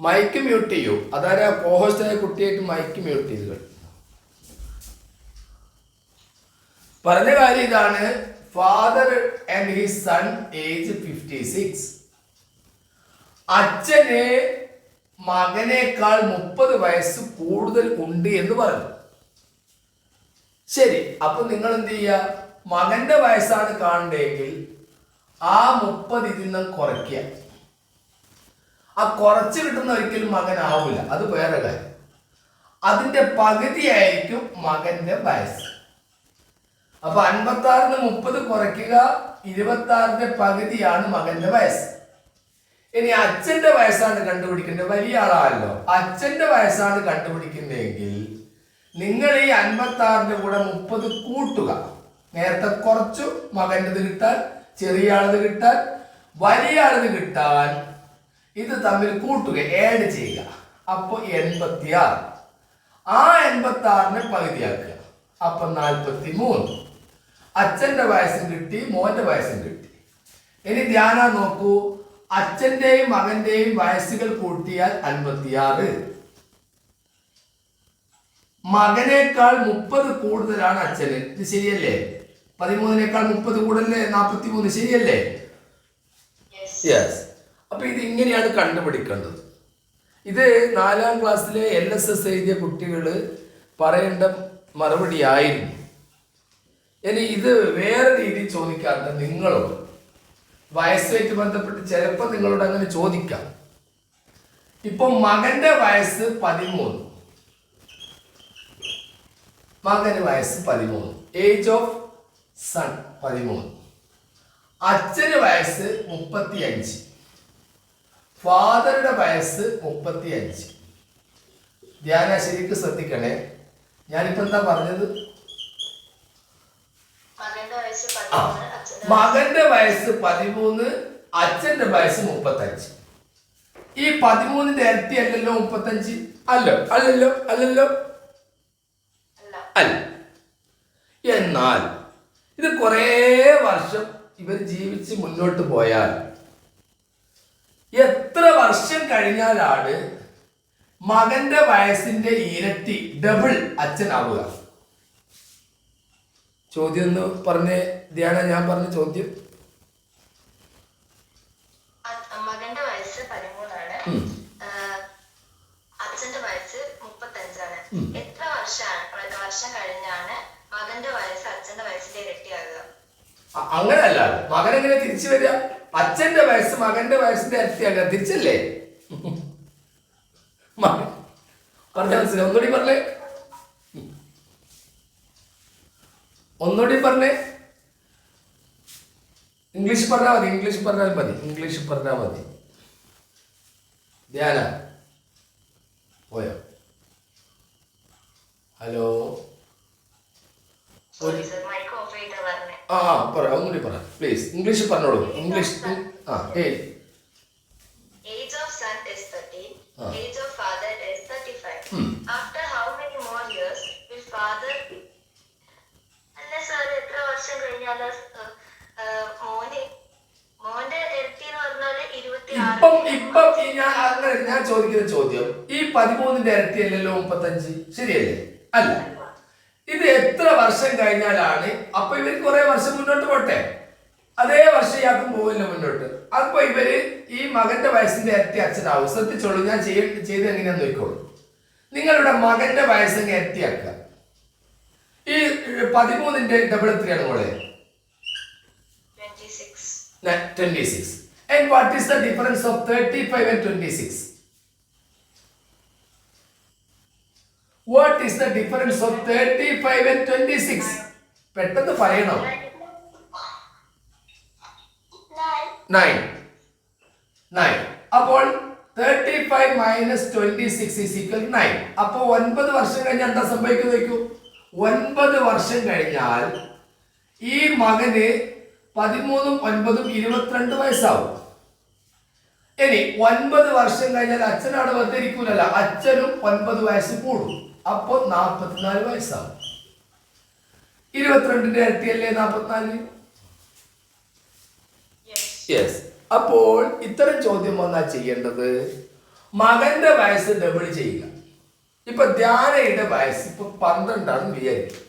മൈക്ക് മ്യൂട്ട് ചെയ്യൂ. അതായത് ആ കോഹോസ്റ്റായ കുട്ടിയായിട്ട് മൈക്ക് മ്യൂട്ട് ചെയ്തു. പറഞ്ഞ കാര്യം ഇതാണ്, father and his son age 56. അച്ഛന് മകനേക്കാൾ 30 വയസ്സ് കൂടുതൽ ഉണ്ട് എന്ന് പറഞ്ഞു. ശരി, അപ്പൊ നിങ്ങൾ എന്ത് ചെയ്യുക? മകന്റെ വയസ്സാണ് കാണണ്ടെങ്കിൽ ആ 30 ഇതിൽ നിന്ന് കുറയ്ക്കുക. ആ കുറച്ച് കിട്ടുന്ന ഒരിക്കലും മകനാവില്ല, അത് വേറെ കാര്യം. അതിന്റെ പകുതിയായിരിക്കും മകന്റെ വയസ്സ്. അപ്പൊ 56 30 കുറയ്ക്കുക, 26 പകുതിയാണ് മകന്റെ വയസ്സ്. ഇനി അച്ഛന്റെ വയസ്സാണ് കണ്ടുപിടിക്കേണ്ടത്, വലിയ ആളാണല്ലോ. അച്ഛന്റെ വയസ്സാണ് കണ്ടുപിടിക്കുന്നതെങ്കിൽ നിങ്ങൾ ഈ 56 കൂടെ 30 കൂട്ടുക. നേരത്തെ കുറച്ചു മകൻ്റെത് കിട്ടാൻ, ചെറിയ ആളത് കിട്ടാൻ, വലിയ ആളത് കിട്ടാൻ ഇത് തമ്മിൽ കൂട്ടുക, ആഡ് ചെയ്യുക. അപ്പൊ 86. ആ 86 പകുതിയാക്കുക, അപ്പൊ 43. അച്ഛന്റെ വയസ്സും കിട്ടി, മോന്റെ വയസ്സും കിട്ടി. ഇനി ധ്യാനം നോക്കൂ, അച്ഛന്റെയും മകന്റെയും വയസ്സുകൾ കൂട്ടിയാൽ 56. മകനേക്കാൾ 30 കൂടുതലാണ് അച്ഛന്. ഇത് ശരിയല്ലേ? 13നേക്കാൾ 30 കൂടുതലല്ലേ? 43. ശരിയല്ലേ? യെസ്. അപ്പൊ ഇത് ഇങ്ങനെയാണ് കണ്ടുപിടിക്കേണ്ടത്. ഇത് 4ാം ക്ലാസ്സിലെ LSS എഴുതിയ കുട്ടികൾ പറയേണ്ട മറുപടി ആയിരുന്നു. ഇനി ഇത് വേറെ രീതിയിൽ ചോദിക്കാറുണ്ട്. നിങ്ങളോ വയസ്സുമായിട്ട് ബന്ധപ്പെട്ട് ചിലപ്പോൾ നിങ്ങളോട് അങ്ങനെ ചോദിക്കാം. ഇപ്പൊ മകന്റെ വയസ്സ് 13, മകന് വയസ്സ് 13, ഏജ് ഓഫ് സൺ 13. അച്ഛന് വയസ്സ് 35, ഫാദറുടെ വയസ്സ് 35. ധ്യാന ശരിക്കും ശ്രദ്ധിക്കണേ, ഞാനിപ്പോ എന്താ പറഞ്ഞത്? മകന്റെ വയസ്സ് 13, അച്ഛന്റെ വയസ്സ് 35. ഈ 13ന്റെ ഇരട്ടി അല്ലല്ലോ 35? അല്ലല്ലോ. അല്ല. എന്നാൽ ഇത് കുറേ വർഷം ഇവർ ജീവിച്ച് മുന്നോട്ട് പോയാൽ എത്ര വർഷം കഴിഞ്ഞാലാണ് മകന്റെ വയസ്സിന്റെ ഇരട്ടി, ഡബിൾ അച്ഛനാവുക? ചോദ്യം ഒന്ന് പറഞ്ഞേ ധ്യാന, ഞാൻ പറഞ്ഞ ചോദ്യം. അച്ഛന്റെ വയസ്സ് 35. എത്ര വർഷം കഴിഞ്ഞാണ് മകന്റെ വയസ്സ് അച്ഛന്റെ വയസ്സിന്റെ ഇരട്ടിയാകുക? അങ്ങനെയല്ല, മകൻ എങ്ങനെ തിരിച്ചു വരിക? അച്ഛന്റെ വയസ്സ് മകന്റെ വയസ്സിന്റെ ഇരട്ടിയാകുക, തിരിച്ചല്ലേ? പറഞ്ഞ മനസ്സിലായി? ഒന്നുകൂടി പറഞ്ഞേ. ഇംഗ്ലീഷ് പറഞ്ഞാൽ മതി. ധ്യാന പോയോ? ഹലോ, ഒന്നുകൂടി പറ പ്ലീസ്. ഇംഗ്ലീഷ് പറഞ്ഞോളൂ. English. Age of son is 13. Age of father is 35. After how many more years will father? അല്ല സാർ, എത്ര വർഷം കഴിഞ്ഞാൽ മോന്റെ ഇരട്ടി എന്ന് പറഞ്ഞാല് 26. ഞാൻ ചോദിക്കുന്ന ചോദ്യം, ഈ 13ന്റെ ഇരട്ടിയല്ലല്ലോ 35, ശരിയല്ലേ? അല്ല, ഇത് എത്ര വർഷം കഴിഞ്ഞാലാണ്? അപ്പൊ ഇവർക്ക് കുറെ വർഷം മുന്നോട്ട് പോട്ടെ, അതേ വർഷം ഇയാൾക്കും പോവില്ല മുന്നോട്ട്. അപ്പൊ ഇവര് ഈ മകന്റെ വയസ്സിന്റെ ഇരട്ടി അച്ഛനാവും. ശ്രദ്ധിച്ചോളൂ, ഞാൻ ചെയ്ത് എങ്ങനെയാന്ന് നോക്കോളൂ. നിങ്ങളുടെ മകന്റെ വയസ്സങ്ങ് ഇരട്ടിയാക്കുക. ഈ 13ന്റെ ഡബിൾ എത്രയാണ് മോളെ? 26. And what is the difference of 35 and 26? What is the difference of 35 and 26? പെട്ടെന്ന് പറയണം. 9. അപ്പോൾ 35 minus 26 is equal to 9. അപ്പോൾ 9 വർഷം കഴിഞ്ഞാൽ എന്താ സംഭവിക്കുന്നത് നോക്കൂ. 9 വർഷം കഴിഞ്ഞാൽ ഈ മകന് 13ഉം 9ഉം 22 വയസ്സാവും. ഇനി 9 വർഷം കഴിഞ്ഞാൽ അച്ഛൻ അവിടെ വെറുതെ ഇരിക്കൂലല്ല, അച്ഛനും 9 വയസ്സ് കൂടും. അപ്പോൾ 44 വയസ്സാവും. 22ന്റെ ഇരട്ടിയല്ലേ 44? യെസ്. അപ്പോൾ ഇത്തരം ചോദ്യം വന്നാൽ ചെയ്യേണ്ടത് മകന്റെ വയസ്സ് ഡബിൾ ചെയ്യുക. ഇപ്പൊ ധ്യാനയുടെ വയസ്സ് ഇപ്പൊ 12 ആണെന്ന് വിചാരിക്കും.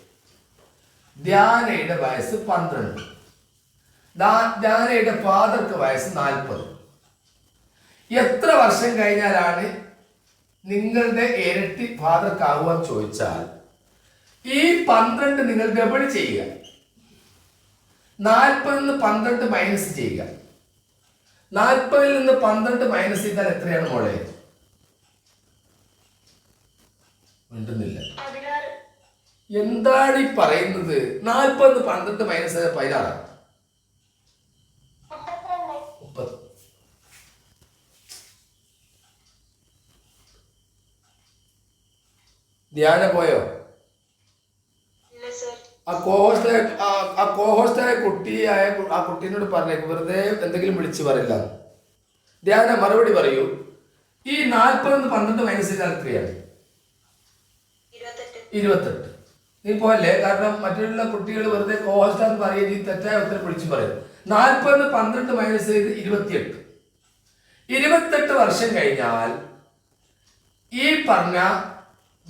ധ്യാനയുടെ വയസ്സ് 12. ധ്യാനയുടെ ഫാദർക്ക് വയസ്സ് 40. എത്ര വർഷം കഴിഞ്ഞാലാണ് നിങ്ങളുടെ ഇരട്ടി ഫാദർക്ക് ആകുവാൻ ചോദിച്ചാൽ ഈ 12 നിങ്ങൾ ഡബിൾ ചെയ്യുക. 40 നിന്ന് 12 മൈനസ് ചെയ്യുക. 40 നിന്ന് 12 മൈനസ് ചെയ്താൽ എത്രയാണ് മോളെ? മിണ്ടുന്നില്ല. എന്താണ് ഈ പറയുന്നത്? 40 12 മൈനസ് 16. 30. ധ്യാന പോയോ? ആ കോഹോസ്റ്റായ കുട്ടിയായ ആ കുട്ടീനോട് പറഞ്ഞേക്ക്, വെറുതെ എന്തെങ്കിലും വിളിച്ചു പറയില്ല. ധ്യാന മറുപടി പറയൂ. ഈ 40 നിന്ന് 12 മൈനസ് ചെയ്താൽ എത്രയാണ്? 28. നീ പോയല്ലേ, കാരണം മറ്റുള്ള കുട്ടികൾ വെറുതെ കോഹോസ്റ്റാന്ന് പറയുക, ഈ തെറ്റായ ഉത്തരം വിളിച്ചു പറയും. 40 നിന്ന് 12 മൈനസ് ചെയ്ത് 28. 28 വർഷം കഴിഞ്ഞാൽ ഈ പറഞ്ഞ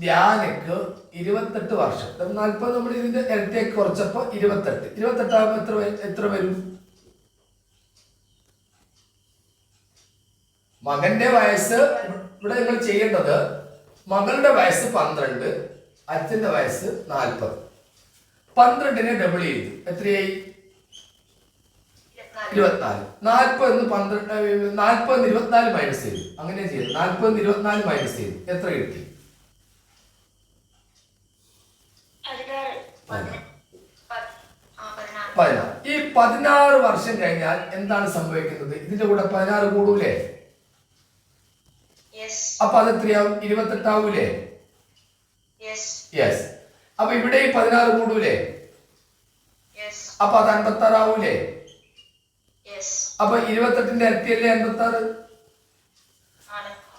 ധ്യാനക്ക് 28 വർഷം. 40 നമ്മൾ ഇതിന്റെ ഇരട്ടിയൊക്കെ കുറച്ചപ്പോ 28 ആകുമ്പോ എത്ര വരും? മകന്റെ വയസ്സ് ഇവിടെ നിങ്ങൾ ചെയ്യേണ്ടത്, മകളുടെ വയസ്സ് 12, അച്ഛന്റെ വയസ്സ് 40. 12നെ ഡബിൾ ചെയ്തു, എത്രയായി? 24. 40 നിന്ന് 24 മൈനസ് ചെയ്തു. അങ്ങനെ ചെയ്തു. 40 നിന്ന് 24 മൈനസ് ചെയ്തു, എത്ര കിട്ടി? 16. ഈ 16 വർഷം കഴിഞ്ഞാൽ എന്താണ് സംഭവിക്കുന്നത്? ഇതിന്റെ കൂടെ 16 കൂടൂലേ? അപ്പൊ അത് എത്രയാവും? 28 ആവൂലേ? യെസ്. അപ്പൊ ഇവിടെ 16 കൂടൂലേ? അപ്പൊ അത് 56 ആവൂലേ? അപ്പൊ 28ന്റെ ഇരട്ടിയല്ലേ 56?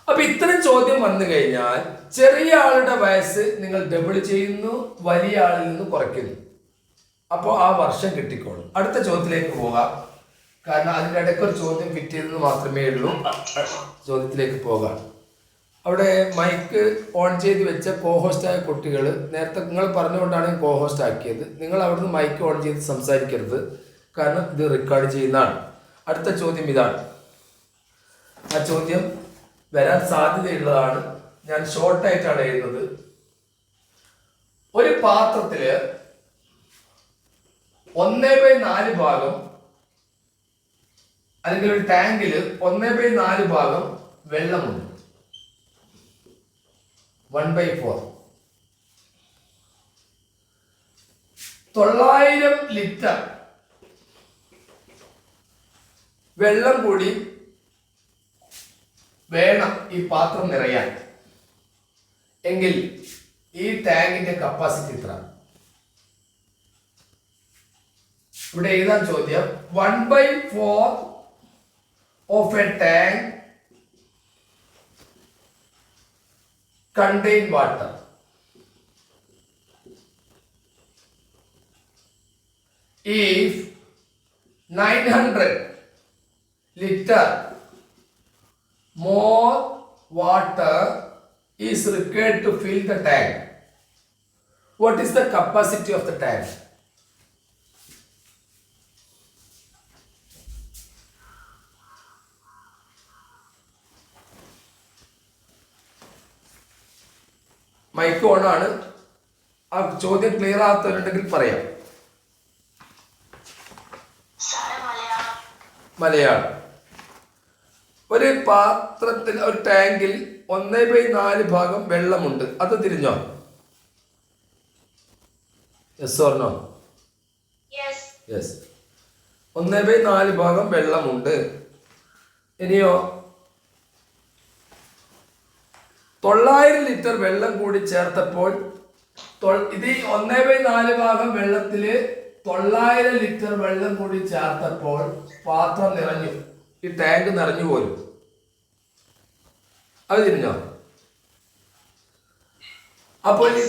അപ്പൊ ഇത്തരം ചോദ്യം വന്നു കഴിഞ്ഞാൽ ചെറിയ ആളുടെ വയസ്സ് നിങ്ങൾ ഡബിൾ ചെയ്യുന്നു, വലിയ ആളിൽ നിന്ന് കുറയ്ക്കുന്നു. അപ്പോൾ ആ വർഷം കിട്ടിക്കോളും. അടുത്ത ചോദ്യത്തിലേക്ക് പോകാം, കാരണം അതിൻ്റെ ഇടയ്ക്ക് ഒരു ചോദ്യം ഫിറ്റ് ചെയ്തെന്ന് മാത്രമേ ഉള്ളൂ. ചോദ്യത്തിലേക്ക് പോകാം. അവിടെ മൈക്ക് ഓൺ ചെയ്ത് വെച്ച കോഹോസ്റ്റായ കുട്ടികൾ, നേരത്തെ നിങ്ങൾ പറഞ്ഞുകൊണ്ടാണ് കോഹോസ്റ്റ് ആക്കിയത്. നിങ്ങൾ അവിടുന്ന് മൈക്ക് ഓൺ ചെയ്ത് സംസാരിക്കരുത്, കാരണം ഇത് റെക്കോർഡ് ചെയ്യുന്നതാണ്. അടുത്ത ചോദ്യം ഇതാണ്. ആ ചോദ്യം വരാൻ സാധ്യതയുള്ളതാണ്. ഞാൻ ഷോർട്ടായിട്ടാണ് എഴുതുന്നത്. ഒരു പാത്രത്തില് 1/4 ഭാഗം അല്ലെങ്കിൽ ഒരു ടാങ്കില് 1/4 ഭാഗം വെള്ളമുണ്ട്. 1/4. 900 ലിറ്റർ വെള്ളം കൂടി വേണം ഈ പാത്രം നിറയാൻ. എങ്കിൽ ഈ ടാങ്കിന്റെ കപ്പാസിറ്റി എത്ര? ഇവിടെ എഴുതാൻ ചോദ്യം 1/4 of A tank contain water. If 900 liter more water is required to fill the tank, what is the capacity of the tank? Mike on ആണ്. ആ ചോദ്യം ക്ലിയർ ആകാത്തവരുണ്ടെങ്കിൽ പറയാം. മലയാളം. ഒരു പാത്രത്തിൽ ഒരു ടാങ്കിൽ 1/4 ഭാഗം വെള്ളമുണ്ട്. അത് തിരിഞ്ഞോ? Yes or no? യെസ്. 1/4 ഭാഗം വെള്ളമുണ്ട്. ഇനിയോ 900 ലിറ്റർ വെള്ളം കൂടി ചേർത്തപ്പോൾ ഇത് 1/4 ഭാഗം വെള്ളത്തില് 900 ലിറ്റർ വെള്ളം കൂടി ചേർത്തപ്പോൾ പാത്രം നിറഞ്ഞു. ഈ ടാങ്ക് നിറഞ്ഞു പോലും. അത് തിരിഞ്ഞോ? അപ്പോൾ ഈ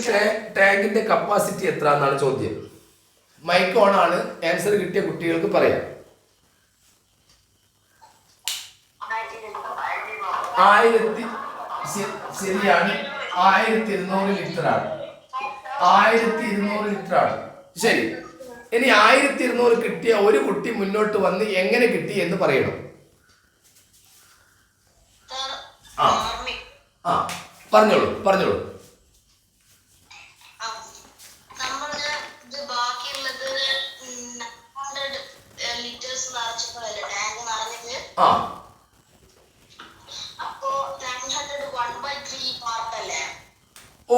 ടാങ്കിന്റെ കപ്പാസിറ്റി എത്ര എന്നാണ് ചോദ്യം. മൈക്ക് ഓൺ ആണ്. ആൻസർ കിട്ടിയ കുട്ടികൾക്ക് പറയാം. 1000. ശരിയാണ്. 1200 ലിറ്റർ ആണ്. 1200 ലിറ്റർ ആണ്. ശരി. ഇനി 1200 കിട്ടിയ ഒരു കുട്ടി മുന്നോട്ട് വന്ന് എങ്ങനെ കിട്ടി എന്ന് പറയണം. പറഞ്ഞോളൂ. ആ ഓ,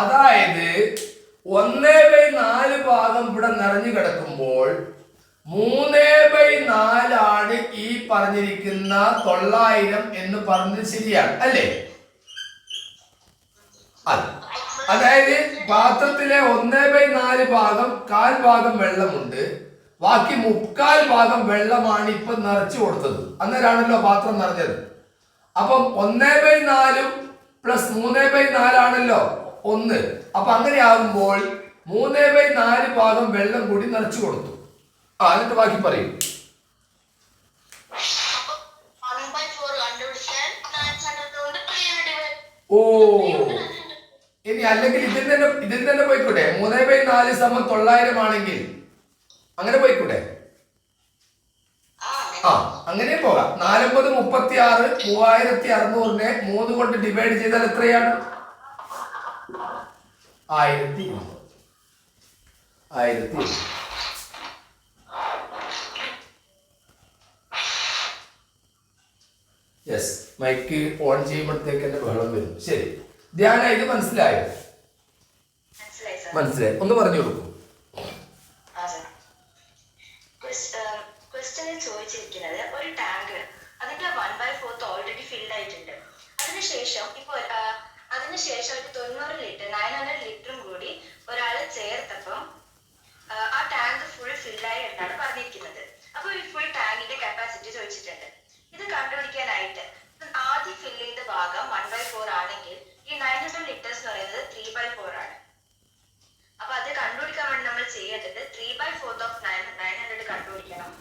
അതായത് 1/4 ഭാഗം ഇവിടെ നിറഞ്ഞു കിടക്കുമ്പോൾ 3/4 ആണ് ഈ പറഞ്ഞിരിക്കുന്ന 900 എന്ന് പറഞ്ഞത് ശരിയാണ് അല്ലേ? അതായത് പാത്രത്തിലെ 1/4 ഭാഗം 1/4 ഭാഗം വെള്ളമുണ്ട്. ബാക്കി 3/4 ഭാഗം വെള്ളമാണ് ഇപ്പൊ നിറച്ചു കൊടുത്തത്. അന്നേരമാണല്ലോ പാത്രം നിറഞ്ഞത്. അപ്പം 1/4 പ്ലസ് 3/4 ആണല്ലോ 1. അപ്പൊ അങ്ങനെ ആകുമ്പോൾ 3/4 ഭാഗം വെള്ളം കൂടി നിറച്ചു കൊടുത്തു. എന്നിട്ട് ബാക്കി പറയും. ഓ, ഇനി അല്ലെങ്കിൽ ഇതിൽ തന്നെ പോയിക്കൂടെ? 3/4 സമം 900 ആണെങ്കിൽ അങ്ങനെ പോയിക്കൂടെ? അങ്ങനെ പോകാം. 4 × 36 3600-നെ 3 കൊണ്ട് ഡിവൈഡ് ചെയ്താൽ എത്രയാണ്? 1000. യെസ്. മൈക്ക് ഓൺ ചെയ്യുമ്പോഴത്തേക്ക് എന്റെ ബഹളം വരും. ശരി, ധ്യാന ഇത് മനസ്സിലായോ? മനസ്സിലായി. ഒന്ന് പറഞ്ഞു കൊടുക്കൂ. ചോദിച്ചിരിക്കുന്നത് ഒരു ടാങ്ക് അതിന്റെ 1/4 ഓൾറെഡി ഫിൽഡ് ആയിട്ടുണ്ട്. അതിനുശേഷം ഒരു 900 ലിറ്ററും കൂടി ഒരാൾ ചേർത്തപ്പം ആ ടാങ്ക് ഫുൾ ഫില്ലായി എന്നാണ് പറഞ്ഞിരിക്കുന്നത്. അപ്പൊ ഈ ഫുൾ ടാങ്കിന്റെ കപ്പാസിറ്റി ചോദിച്ചിട്ടുണ്ട്. ഇത് കണ്ടുപിടിക്കാനായിട്ട് ആദ്യം ഫിൽ ചെയ്ത ഭാഗം 1/4 ആണെങ്കിൽ ഈ 900 ലിറ്റേഴ്സ് എന്ന് പറയുന്നത് 3/4 ആണ്. അപ്പൊ അത് കണ്ടുപിടിക്കാൻ വേണ്ടി നമ്മൾ ചെയ്യേണ്ടത് 3/4 ഓഫ് 900 കണ്ടുപിടിക്കണം.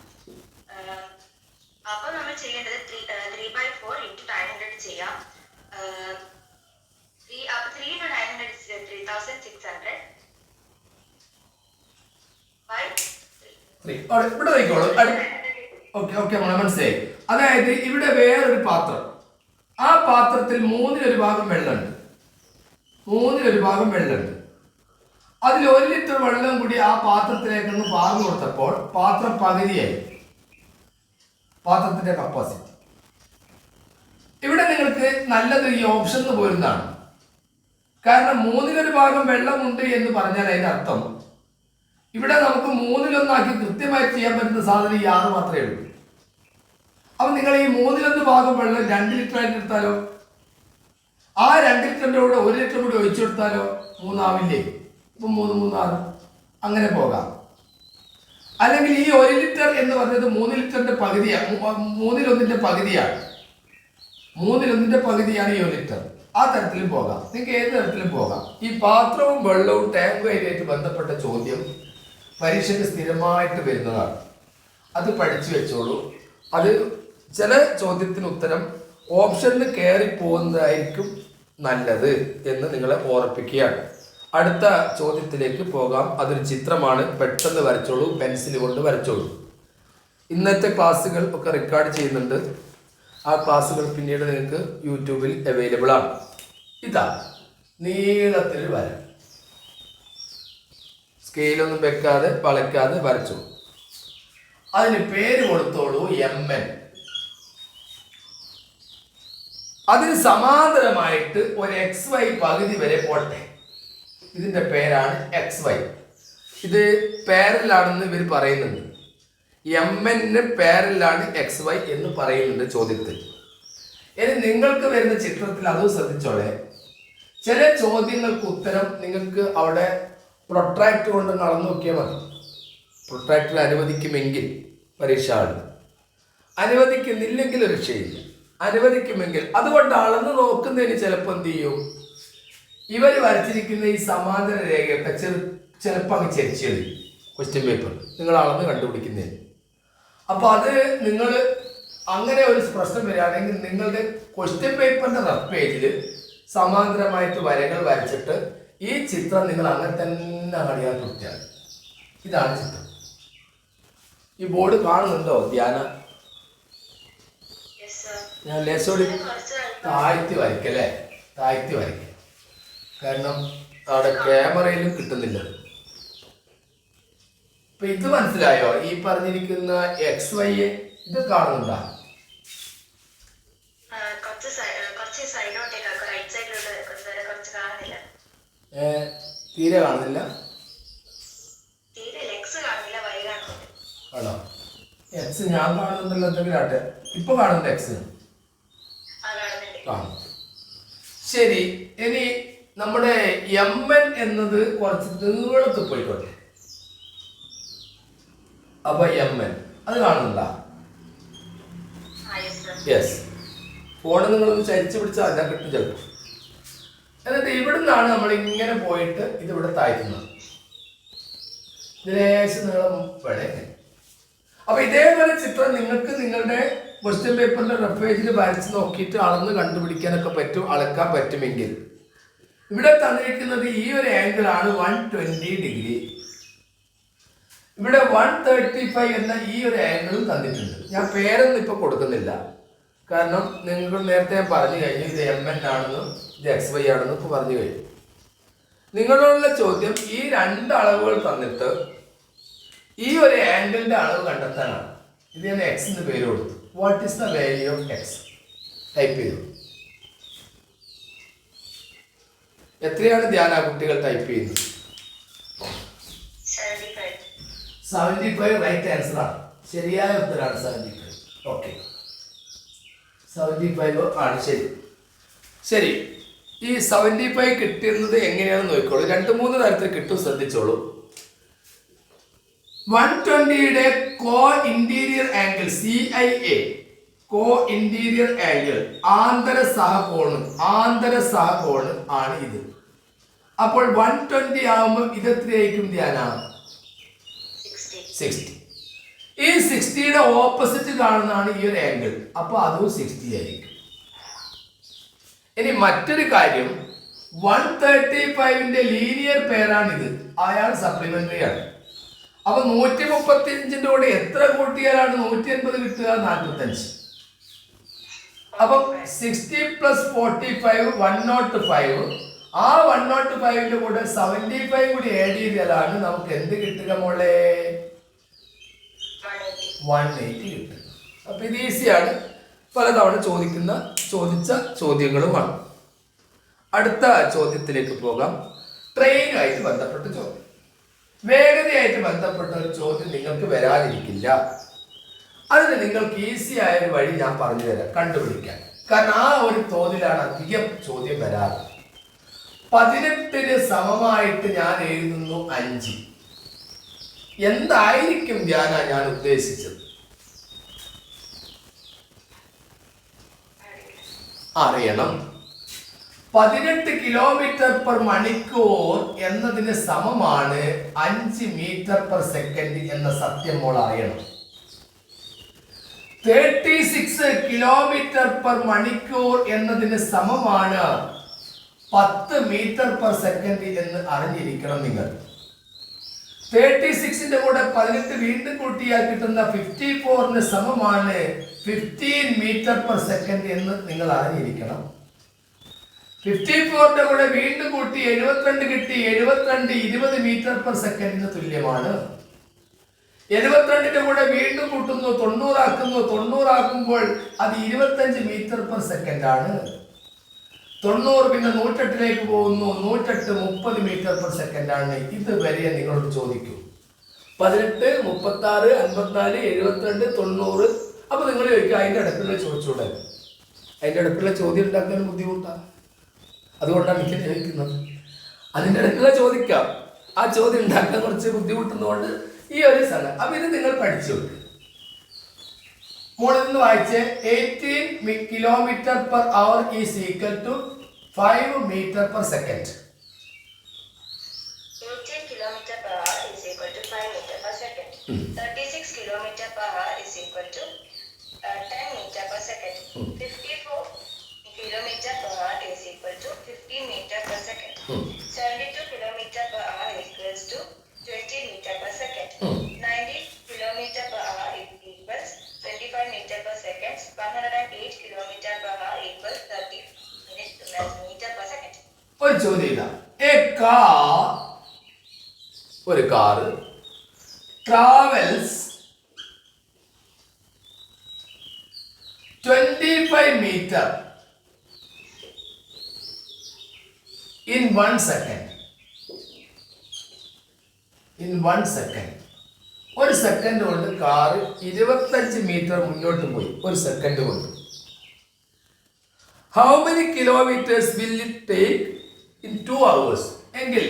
അപ്പൊ നമ്മൾ ചെയ്യേണ്ടത് 3/4 × 900 ചെയ്യാം. 3 × 900 is 3600 by 3. ഇവിടെ നോക്കിക്കോളൂ. ഓക്കെ, മനസ്സിലായി. അതായത് ഇവിടെ വേറൊരു പാത്രം ആ പാത്രത്തിൽ മൂന്നിലൊരു ഭാഗം വെള്ളമുണ്ട്. മൂന്നിലൊരു ഭാഗം വെള്ളമുണ്ട്. അതിൽ 1 ലിറ്റർ വെള്ളം കൂടി ആ പാത്രത്തിലേക്ക് ഒന്ന് പാർന്നു കൊടുത്തപ്പോൾ പാത്രം പകുതിയായി. പാത്രത്തിന്റെ കപ്പാസിറ്റി. ഇവിടെ നിങ്ങൾക്ക് നല്ലത് ഈ ഓപ്ഷൻ എന്ന് പോരുന്നതാണ്. കാരണം മൂന്നിലൊരു ഭാഗം വെള്ളമുണ്ട് എന്ന് പറഞ്ഞാൽ അതിന്റെ അർത്ഥം ഇവിടെ നമുക്ക് 1/3 കൃത്യമായി ചെയ്യാൻ പറ്റുന്ന സാധനം ഈ 6 മാത്രമേ ഉള്ളൂ. അപ്പൊ നിങ്ങൾ ഈ 1/3 ഭാഗം വെള്ളം 2 ലിറ്റർ ആയിട്ട് എടുത്താലോ, ആ 2 ലിറ്ററിന്റെ കൂടെ 1 ലിറ്റർ കൂടി ഒഴിച്ചു കൊടുത്താലോ 3 ആവില്ലേ? ഇപ്പൊ 3 3 6 അങ്ങനെ പോകാം. അല്ലെങ്കിൽ ഈ 1 ലിറ്റർ എന്ന് പറഞ്ഞത് 3 ലിറ്ററിന്റെ പകുതിയാണ്, 1/3 പകുതിയാണ്. 1/3 പകുതിയാണ് ഈ 1 ലിറ്റർ. ആ തരത്തിലും പോകാം, നിങ്ങൾക്ക് ഏത് തരത്തിലും പോകാം. ഈ പാത്രവും വെള്ളവും ടാങ്കും ആയിട്ട് ബന്ധപ്പെട്ട ചോദ്യം പരീക്ഷയ്ക്ക് സ്ഥിരമായിട്ട് വരുന്നതാണ്. അത് പഠിച്ചു വെച്ചോളൂ. അത് ചില ചോദ്യത്തിന് ഉത്തരം ഓപ്ഷനിൽ കയറി പോകുന്നതായിരിക്കും നല്ലത് എന്ന് നിങ്ങളെ ഓർപ്പിക്കുകയാണ്. അടുത്ത ചോദ്യത്തിലേക്ക് പോകാം. അതൊരു ചിത്രമാണ്, പെട്ടെന്ന് വരച്ചോളൂ, പെൻസിൽ കൊണ്ട് വരച്ചോളൂ. ഇന്നത്തെ ക്ലാസ്സുകൾ ഒക്കെ റെക്കോർഡ് ചെയ്യുന്നുണ്ട്. ആ ക്ലാസ്സുകൾ പിന്നീട് നിങ്ങൾക്ക് യൂട്യൂബിൽ അവൈലബിൾ ആണ്. ഇതാ നീളത്തിൽ വര, സ്കെയിലൊന്നും വെക്കാതെ വളയ്ക്കാതെ വരച്ചോളൂ. അതിന് പേര് കൊടുത്തോളൂ MN. അതിന് സമാന്തരമായിട്ട് ഒരു XY പകുതി വരെ പോട്ടെ. ഇതിന്റെ പേരാണ് XY. ഇത് പാരലാണെന്ന് ഇവർ പറയുന്നുണ്ട്. MN പാരലാണ് XY എന്ന് പറയുന്നുണ്ട് ചോദ്യത്തിൽ. ഇനി നിങ്ങൾക്ക് വരുന്ന ചിത്രത്തിൽ അതും ശ്രദ്ധിച്ചോളെ. ചില ചോദ്യങ്ങൾക്ക് ഉത്തരം നിങ്ങൾക്ക് അവിടെ പ്രൊട്രാക്ട് കൊണ്ട് നടന്നു നോക്കിയാൽ മതി. പ്രൊട്രാക്ടർ അനുവദിക്കുമെങ്കിൽ പരീക്ഷ ആണ്, അനുവദിക്കുന്നില്ലെങ്കിൽ ഒരു രക്ഷയില്ല. അനുവദിക്കുമെങ്കിൽ അതുകൊണ്ട് അളന്ന് നോക്കുന്നതിന് ചിലപ്പോൾ എന്ത് ചെയ്യും, ഇവർ വരച്ചിരിക്കുന്ന ഈ സമാന്തര രേഖയൊക്കെ ചിലപ്പോൾ അങ്ങ് ചരിച്ചെഴുതി ക്വസ്റ്റ്യൻ പേപ്പർ നിങ്ങൾ അളന്ന് കണ്ടുപിടിക്കുന്നതിന്. അപ്പോൾ അത് നിങ്ങൾ അങ്ങനെ ഒരു പ്രശ്നം വരികയാണെങ്കിൽ നിങ്ങളുടെ ക്വസ്റ്റ്യൻ പേപ്പറിന്റെ റഫ് പേജിൽ സമാന്തരമായിട്ട് വരകൾ വരച്ചിട്ട് ഈ ചിത്രം നിങ്ങൾ അങ്ങനെ തന്നെ അറിയാൻ കൃത്യമാണ്. ഇതാണ് ചിത്രം. ഈ ബോർഡ് കാണുന്നുണ്ടോ ധ്യാന? ഞാൻ ലേശോടി താഴ്ത്തി വരയ്ക്കല്ലേ, താഴ്ത്തി വരയ്ക്കാം. കാരണം അവിടെ ക്യാമറയിലും കിട്ടുന്നില്ല. ഇപ്പൊ ഇത് മനസ്സിലായോ? ഈ പറഞ്ഞിരിക്കുന്ന XY ഇത് കാണുന്നുണ്ടോ? തീരെ കാണുന്നില്ല. ആണോ? X ഞാൻ കാണുന്നുണ്ടല്ലോ. എന്തെങ്കിലും ആട്ടെ, ഇപ്പൊ കാണുന്നുണ്ട് X കാണും. ശരി, ഇനി നമ്മുടെ MN എന്നത് കുറച്ച് നീളത്തിൽ പോയിക്കോട്ടെ. അപ്പൊ MN അത് കാണുന്നുണ്ടോ? യെസ്. ഫോണിൽ നിങ്ങളൊന്ന് ചരിച്ചു പിടിച്ചാൽ അതിനെ കിട്ടും ചിലപ്പോൾ. എന്നിട്ട് ഇവിടുന്നാണ് നമ്മൾ ഇങ്ങനെ പോയിട്ട് ഇതിവിടെ താഴ്ത്തുന്നത്. ഇതിലേശം നീളം വേണേ. അപ്പൊ ഇതേപോലെ ചിത്രം നിങ്ങൾക്ക് നിങ്ങളുടെ ക്വസ്റ്റ്യൻ പേപ്പറിന്റെ റഫ് പേജിൽ വരച്ച് നോക്കിയിട്ട് അളന്ന് കണ്ടുപിടിക്കാനൊക്കെ പറ്റും, അളക്കാൻ പറ്റുമെങ്കിൽ. ഇവിടെ തന്നിരിക്കുന്നത് ഈ ഒരു ആംഗിൾ ആണ് 120 ഡിഗ്രി. ഇവിടെ 135 എന്ന ഈ ഒരു ആംഗിളും തന്നിട്ടുണ്ട്. ഞാൻ പേരൊന്നും ഇപ്പൊ കൊടുക്കുന്നില്ല, കാരണം നിങ്ങൾ നേരത്തെ ഞാൻ പറഞ്ഞു കഴിഞ്ഞു ഇത് MN ആണെന്നും ഇത് XY ആണെന്നും ഇപ്പൊ പറഞ്ഞു കഴിഞ്ഞു. നിങ്ങളോടുള്ള ചോദ്യം ഈ 2 അളവുകൾ തന്നിട്ട് ഈ ഒരു ആംഗിളിന്റെ അളവ് കണ്ടെത്താനാണ്. ഇത് ഞാൻ X എന്ന് പേര് കൊടുത്തു. What is the value of X? Type ചെയ്തു. എത്രയാണ് ധ്യാന കുട്ടികൾ ടൈപ്പ് ചെയ്യുന്നത്? 75 റൈറ്റ് ആൻസർ ആണ്. ശരിയായ ഉത്തരമാണ് 75. ഓക്കെ, 75 ആണ് ശരി. ശരി, ഈ 75 കിട്ടുന്നത് എങ്ങനെയാണെന്ന് നോക്കിക്കോളൂ. 2-3 തരത്തിൽ കിട്ടും, ശ്രദ്ധിച്ചോളൂ. 120യുടെ co interior angle CIA, co interior angle ആന്തര സഹകോണ് ആണ് ഇത്. അപ്പോൾ 120 ആവുമ്പോൾ ഇത് എത്രയായിരിക്കും ധ്യാന? 60. ഈ 60യുടെ ഓപ്പോസിറ്റ് കാണുന്നതാണ് ഈ ഒരു ആംഗിൾ. അപ്പൊ അതും 60 ആയിരിക്കും. ഇനി മറ്റൊരു കാര്യം, 135ന്റെ ലീനിയർ പേരാണിത്. അയാൾ സപ്ലിമെന്ററി ആണ്. അപ്പൊ 135ന്റെ കൂടെ എത്ര കൂട്ടിയാലാണ് 180 കിട്ടുക? 45. അപ്പം 60 + 45 105. ആ 105ന്റെ കൂടെ 75 കൂടി ആഡ് ചെയ്താലാണ് നമുക്ക് എന്ത് കിട്ടുക മോളെ? 180 കിട്ടുക. അപ്പൊ ഇത് ഈസിയാണ്, പലതവണ ചോദിച്ച ചോദ്യങ്ങളുമാണ്. അടുത്ത ചോദ്യത്തിലേക്ക് പോകാം. ട്രെയിനുമായിട്ട് ബന്ധപ്പെട്ട ചോദ്യം. വേഗതയായിട്ട് ബന്ധപ്പെട്ട ഒരു ചോദ്യം നിങ്ങൾക്ക് വരാതിരിക്കില്ല. അതിന് നിങ്ങൾക്ക് ഈസി ആയ ഒരു വഴി ഞാൻ പറഞ്ഞു തരാം കണ്ടുപിടിക്കാൻ. കാരണം ആ ഒരു തോതിലാണ് അധികം ചോദ്യം വരാറ്. 18 സമമായിട്ട് ഞാൻ എഴുതുന്നു 5. എന്തായിരിക്കും ഞാൻ ഉദ്ദേശിച്ചത്? അറിയണം. 18 km/മണിക്കൂർ എന്നതിന് സമമാണ് 5 m/s എന്ന സത്യം മോൾ അറിയണം. 36 km/മണിക്കൂർ എന്നതിന് സമമാണ് 10 m/s എന്ന് അറിഞ്ഞിരിക്കണം നിങ്ങൾ. 36ന്റെ കൂടെ 18 വീണ്ടും കൂട്ടിയാൽ കിട്ടുന്ന 54ന് സമമാണ് 15 m/s എന്ന് നിങ്ങൾ അറിഞ്ഞിരിക്കണം. 54ന്റെ കൂടെ വീണ്ടും കൂട്ടി 72 കിട്ടി. 72 20 m/s തുല്യമാണ്. 72ന്റെ കൂടെ വീണ്ടും കൂട്ടുന്നു, 90 ആക്കുന്നു. 90 ആക്കുമ്പോൾ അത് 25 m/s ആണ്. 90 പിന്നെ 108ലേക്ക് പോകുന്നു. 108 30 m/s ആണ്. ഇതുവരെ നിങ്ങളോട് ചോദിക്കൂ. 18, 36, 54, 72, 90. അപ്പൊ നിങ്ങൾ ചോദിക്കുക അതിന്റെ അടുത്തുള്ള ചോദിച്ചൂടെ? അതിന്റെ അടുത്തുള്ള ചോദ്യം ഉണ്ടാക്കാൻ ബുദ്ധിമുട്ടാണ്. അതുകൊണ്ടാണ് എനിക്ക് ചോദിക്കുന്നത്. അതിന്റെ അടുത്തുള്ള ചോദിക്കാം. ആ ചോദ്യം ഉണ്ടാക്കാൻ കുറച്ച് ബുദ്ധിമുട്ടുന്നതുകൊണ്ട് ഈ ഒരു സ്ഥലം. അപ്പൊ ഇത് നിങ്ങൾ പഠിച്ചു വെക്കുക. മോളിൽ നിന്ന് വായിച്ച് 18 km/h is equal to 5 m/s. 18 km/h is equal to 5 m/s. 36 km/h is equal to 10 m/s. 54 km/h is equal to 15 m/s. 72 km/h equals to 20 m/s. 90 km/h equals 25 m/s. 108 km/h equals 30 m/s. ഒരു ചോദ്യം. ഒരു car travels 25 meter in 1 second. In 1 second. ഒരു second കൊണ്ട് car 25 metre മുന്നോട്ട് പോയി. ഒരു second കൊണ്ട്. How many kilometers will it take in 2 hours? എങ്കിൽ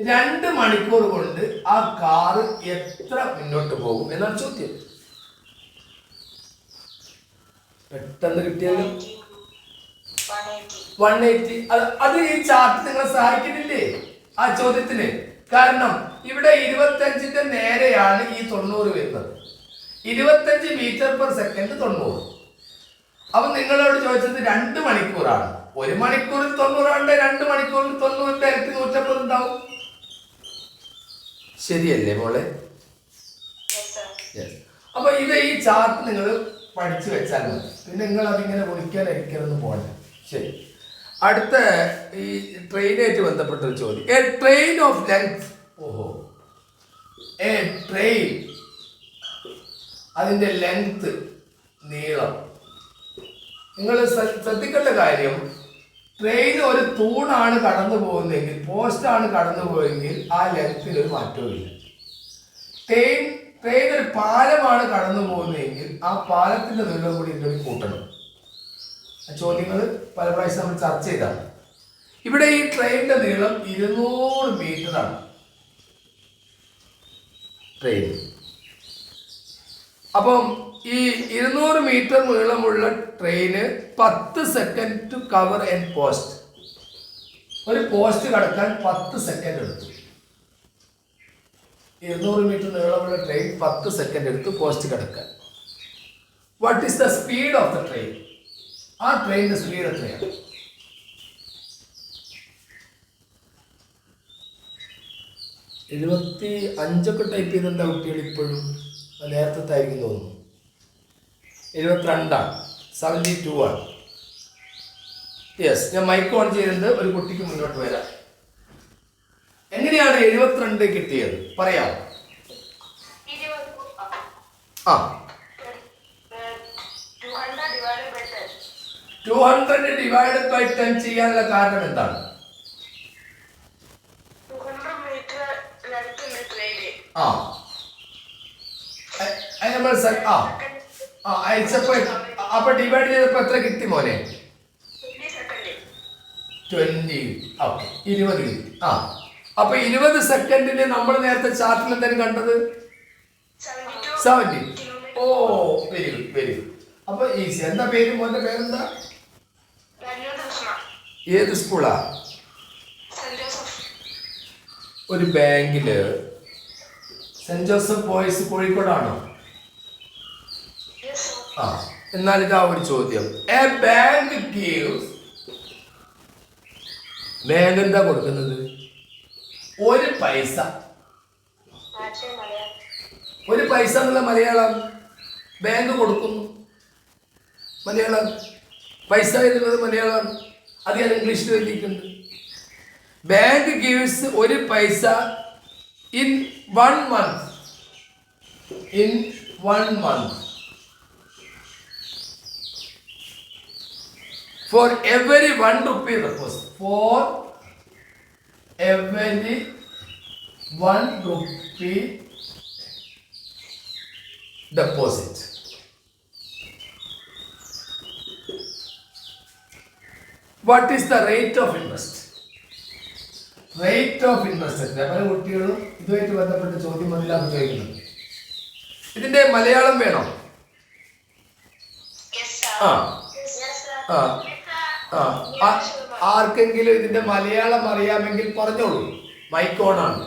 2 മണിക്കൂർ കൊണ്ട് ആ കാർ എത്ര മുന്നോട്ട് പോകും എന്നാണ് ചോദ്യം. പെട്ടെന്ന് കിട്ടിയാലും 180. അത് ഈ ചാർട്ട് നിങ്ങളെ സഹായിക്കുന്നില്ലേ ആ ചോദ്യത്തിന്? കാരണം ഇവിടെ 25ന്റെ നേരെയാണ് ഈ 90 വരുന്നത്. 25 m/s 90. അപ്പൊ നിങ്ങളോട് ചോദിച്ചത് 2 മണിക്കൂറാണ്. 1 മണിക്കൂറിൽ 90 ആണ്. 2 മണിക്കൂറിൽ 90ന്റെ ഇരട്ടി 150 ഉണ്ടാവും. ശരിയല്ലേ മോളെ? അപ്പൊ ഇത് ഈ ചാർട്ട് നിങ്ങൾ പഠിച്ചു വെച്ചാൽ മതി. പിന്നെ നിങ്ങൾ അതിങ്ങനെ ഒരിക്കലും പോകണ്ട. ശരി. അടുത്ത ഈ ട്രെയിനായിട്ട് ബന്ധപ്പെട്ട ഒരു ചോദ്യം. A train of length. A train, അതിന്റെ ലെങ്ത്, നീളം. നിങ്ങൾ ശ്രദ്ധിക്കേണ്ട കാര്യം, ട്രെയിൻ ഒരു തൂണാണ് കടന്നു പോകുന്നതെങ്കിൽ, പോസ്റ്റാണ് കടന്നു പോയെങ്കിൽ ആ ലെങ്ത്തിന് ഒരു മാറ്റവും ഇല്ല. ട്രെയിൻ ഒരു പാലമാണ് കടന്നു പോകുന്നതെങ്കിൽ ആ പാലത്തിന്റെ നീളം കൂടി ഇതിനോട് കൂട്ടണം. ചോദ്യങ്ങൾ പല പ്രാവശ്യം നമ്മൾ ചർച്ച ചെയ്താണ്. ഇവിടെ ഈ ട്രെയിനിന്റെ നീളം 200 മീറ്ററാണ്. ട്രെയിൻ അപ്പം ഈ 200 മീറ്റർ നീളമുള്ള ട്രെയിന് 10 second to cover an post. ഒരു പോസ്റ്റ് കടക്കാൻ 10 സെക്കൻഡ് എടുത്തു. 200 മീറ്റർ നീളമുള്ള ട്രെയിൻ 10 സെക്കൻഡ് എടുത്ത് പോസ്റ്റ് കടക്കാൻ. What is the speed of the train? ആ ട്രെയിനിന്റെ സ്പീഡ് എത്രയാണ്? 75 ടൈപ്പ് ചെയ്തെന്താ കുട്ടികൾ ഇപ്പോഴും? നേരത്തെ ആയിരിക്കും തോന്നുന്നു. 72 ആണ്. 72 ആണ്. യെസ്, ഞാൻ മൈക്ക് ഓൺ ചെയ്തിട്ട് ഒരു കുട്ടിക്ക് മുന്നോട്ട് വരാം. എങ്ങനെയാണ് 72 കിട്ടിയത് പറയാം? ആ 200 ഡിവൈഡഡ് ബൈ 10 ചെയ്യാനുള്ള കാരണം എന്താണ്? ആ നമ്മൾ അയച്ചപ്പോ അപ്പൊ ഡിവൈഡ് ചെയ്തപ്പോ എത്ര കിട്ടി മോനെ? 20. ഓക്കെ, 20 കിട്ടി. ആ അപ്പൊ 20 സെക്കൻഡിന് നമ്മൾ നേരത്തെ ചാർട്ടിൽ എന്തായാലും കണ്ടത് 70. ഓ വെരി ഗുഡ്, വെരി ഗുഡ്. അപ്പൊ ഈസി. എന്താ പേര് മോന്റെ പേരെന്താ? ഏത് സ്കൂളാ? ഒരു ബാങ്കില് സെന്റ് ജോസഫ് ബോയ്സ് കോഴിക്കോടാണോ? ആ എന്നാൽ ഇതാ ഒരു ചോദ്യം. എ ബാങ്ക് ഗീവ്സ്, ബാങ്ക് എന്താ കൊടുക്കുന്നത്? 1 പൈസ. 1 പൈസ എന്നുള്ള മലയാളം ബാങ്ക് കൊടുക്കുന്നു. മലയാളം പൈസ എന്നുള്ളത് മലയാളം, അത് ഞാൻ ഇംഗ്ലീഷിൽ എഴുതിയിട്ടുണ്ട്. ബാങ്ക് ഗീവ്സ് 1 പൈസ in 1 month. In 1 month. For every 1 rupee deposit. For every 1 rupee deposit. What is the rate of interest? Rate of interest എത്ര? പല കുട്ടികളും ഇതുമായിട്ട് ബന്ധപ്പെട്ട ചോദ്യം മനസ്സിലാക്കി ചോദിക്കുന്നുണ്ട്. ഇതിന്റെ മലയാളം വേണോ? ആ ആ ആ ആർക്കെങ്കിലും ഇതിന്റെ മലയാളം അറിയാമെങ്കിൽ പറഞ്ഞോളൂ. മൈക്ക് ഓൺ ആണ്.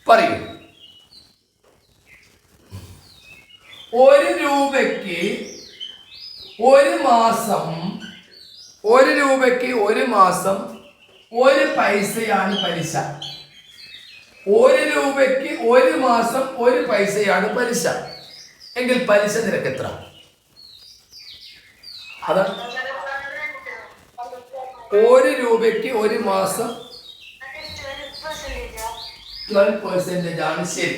പറയൂ. 1 രൂപയ്ക്ക് 1 മാസം, 1 രൂപയ്ക്ക് 1 മാസം 1 പൈസയാണ് പലിശ. 1 രൂപയ്ക്ക് 1 മാസം 1 പൈസയാണ് പലിശ. എങ്കിൽ പലിശ നിരക്ക് എത്ര? അതാണ് 1 രൂപയ്ക്ക് 1 മാസം 12% ആണ്. ശരി.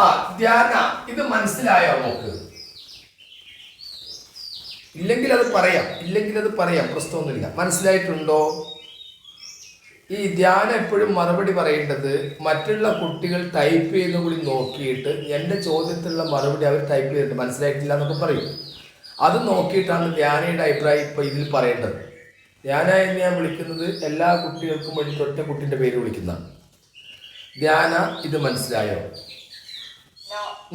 ആ ധ്യാന, ഇത് മനസ്സിലായോ നോക്ക്? ഇല്ലെങ്കിൽ അത് പറയാം, പ്രശ്നമൊന്നുമില്ല. മനസ്സിലായിട്ടുണ്ടോ? ഈ ധ്യാനം എപ്പോഴും മറുപടി പറയേണ്ടത് മറ്റുള്ള കുട്ടികൾ ടൈപ്പ് ചെയ്യുന്ന കൂടി നോക്കിയിട്ട് എൻ്റെ ചോദ്യത്തിലുള്ള മറുപടി അവർ ടൈപ്പ് ചെയ്തിട്ട് മനസ്സിലായിട്ടില്ല എന്നൊക്കെ പറയും. അത് നോക്കിയിട്ടാണ് ധ്യാനയുടെ അഭിപ്രായം ഇപ്പോൾ ഇതിൽ പറയേണ്ടത്. ധ്യാന എന്ന് ഞാൻ വിളിക്കുന്നത് എല്ലാ കുട്ടികൾക്കും വേണ്ടി ഒറ്റ കുട്ടീൻ്റെ പേര് വിളിക്കുന്നതാണ്. ധ്യാന, ഇത് മനസ്സിലായോ?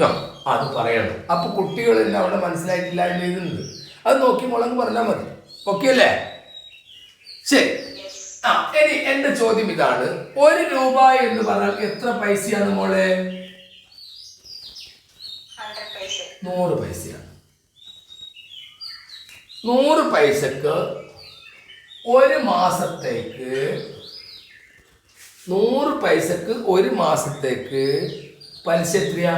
നോ, അത് പറയണം. അപ്പൊ കുട്ടികളെല്ലാം അവിടെ മനസ്സിലായിട്ടില്ല എന്ന് എഴുതുന്നുണ്ട്. അത് നോക്കി മുളങ്ങ് പറഞ്ഞാൽ മതി. ഓക്കെ അല്ലേ? ശരി. ആ ഇനി എന്റെ ചോദ്യം ഇതാണ്. 1 രൂപ എന്ന് പറഞ്ഞാൽ എത്ര പൈസയാണ് മോളെ? 100 പൈസയാണ്. 100 പൈസക്ക് 1 മാസത്തേക്ക് 100 പൈസക്ക് 1 മാസത്തേക്ക് പലിശ എത്രയാ?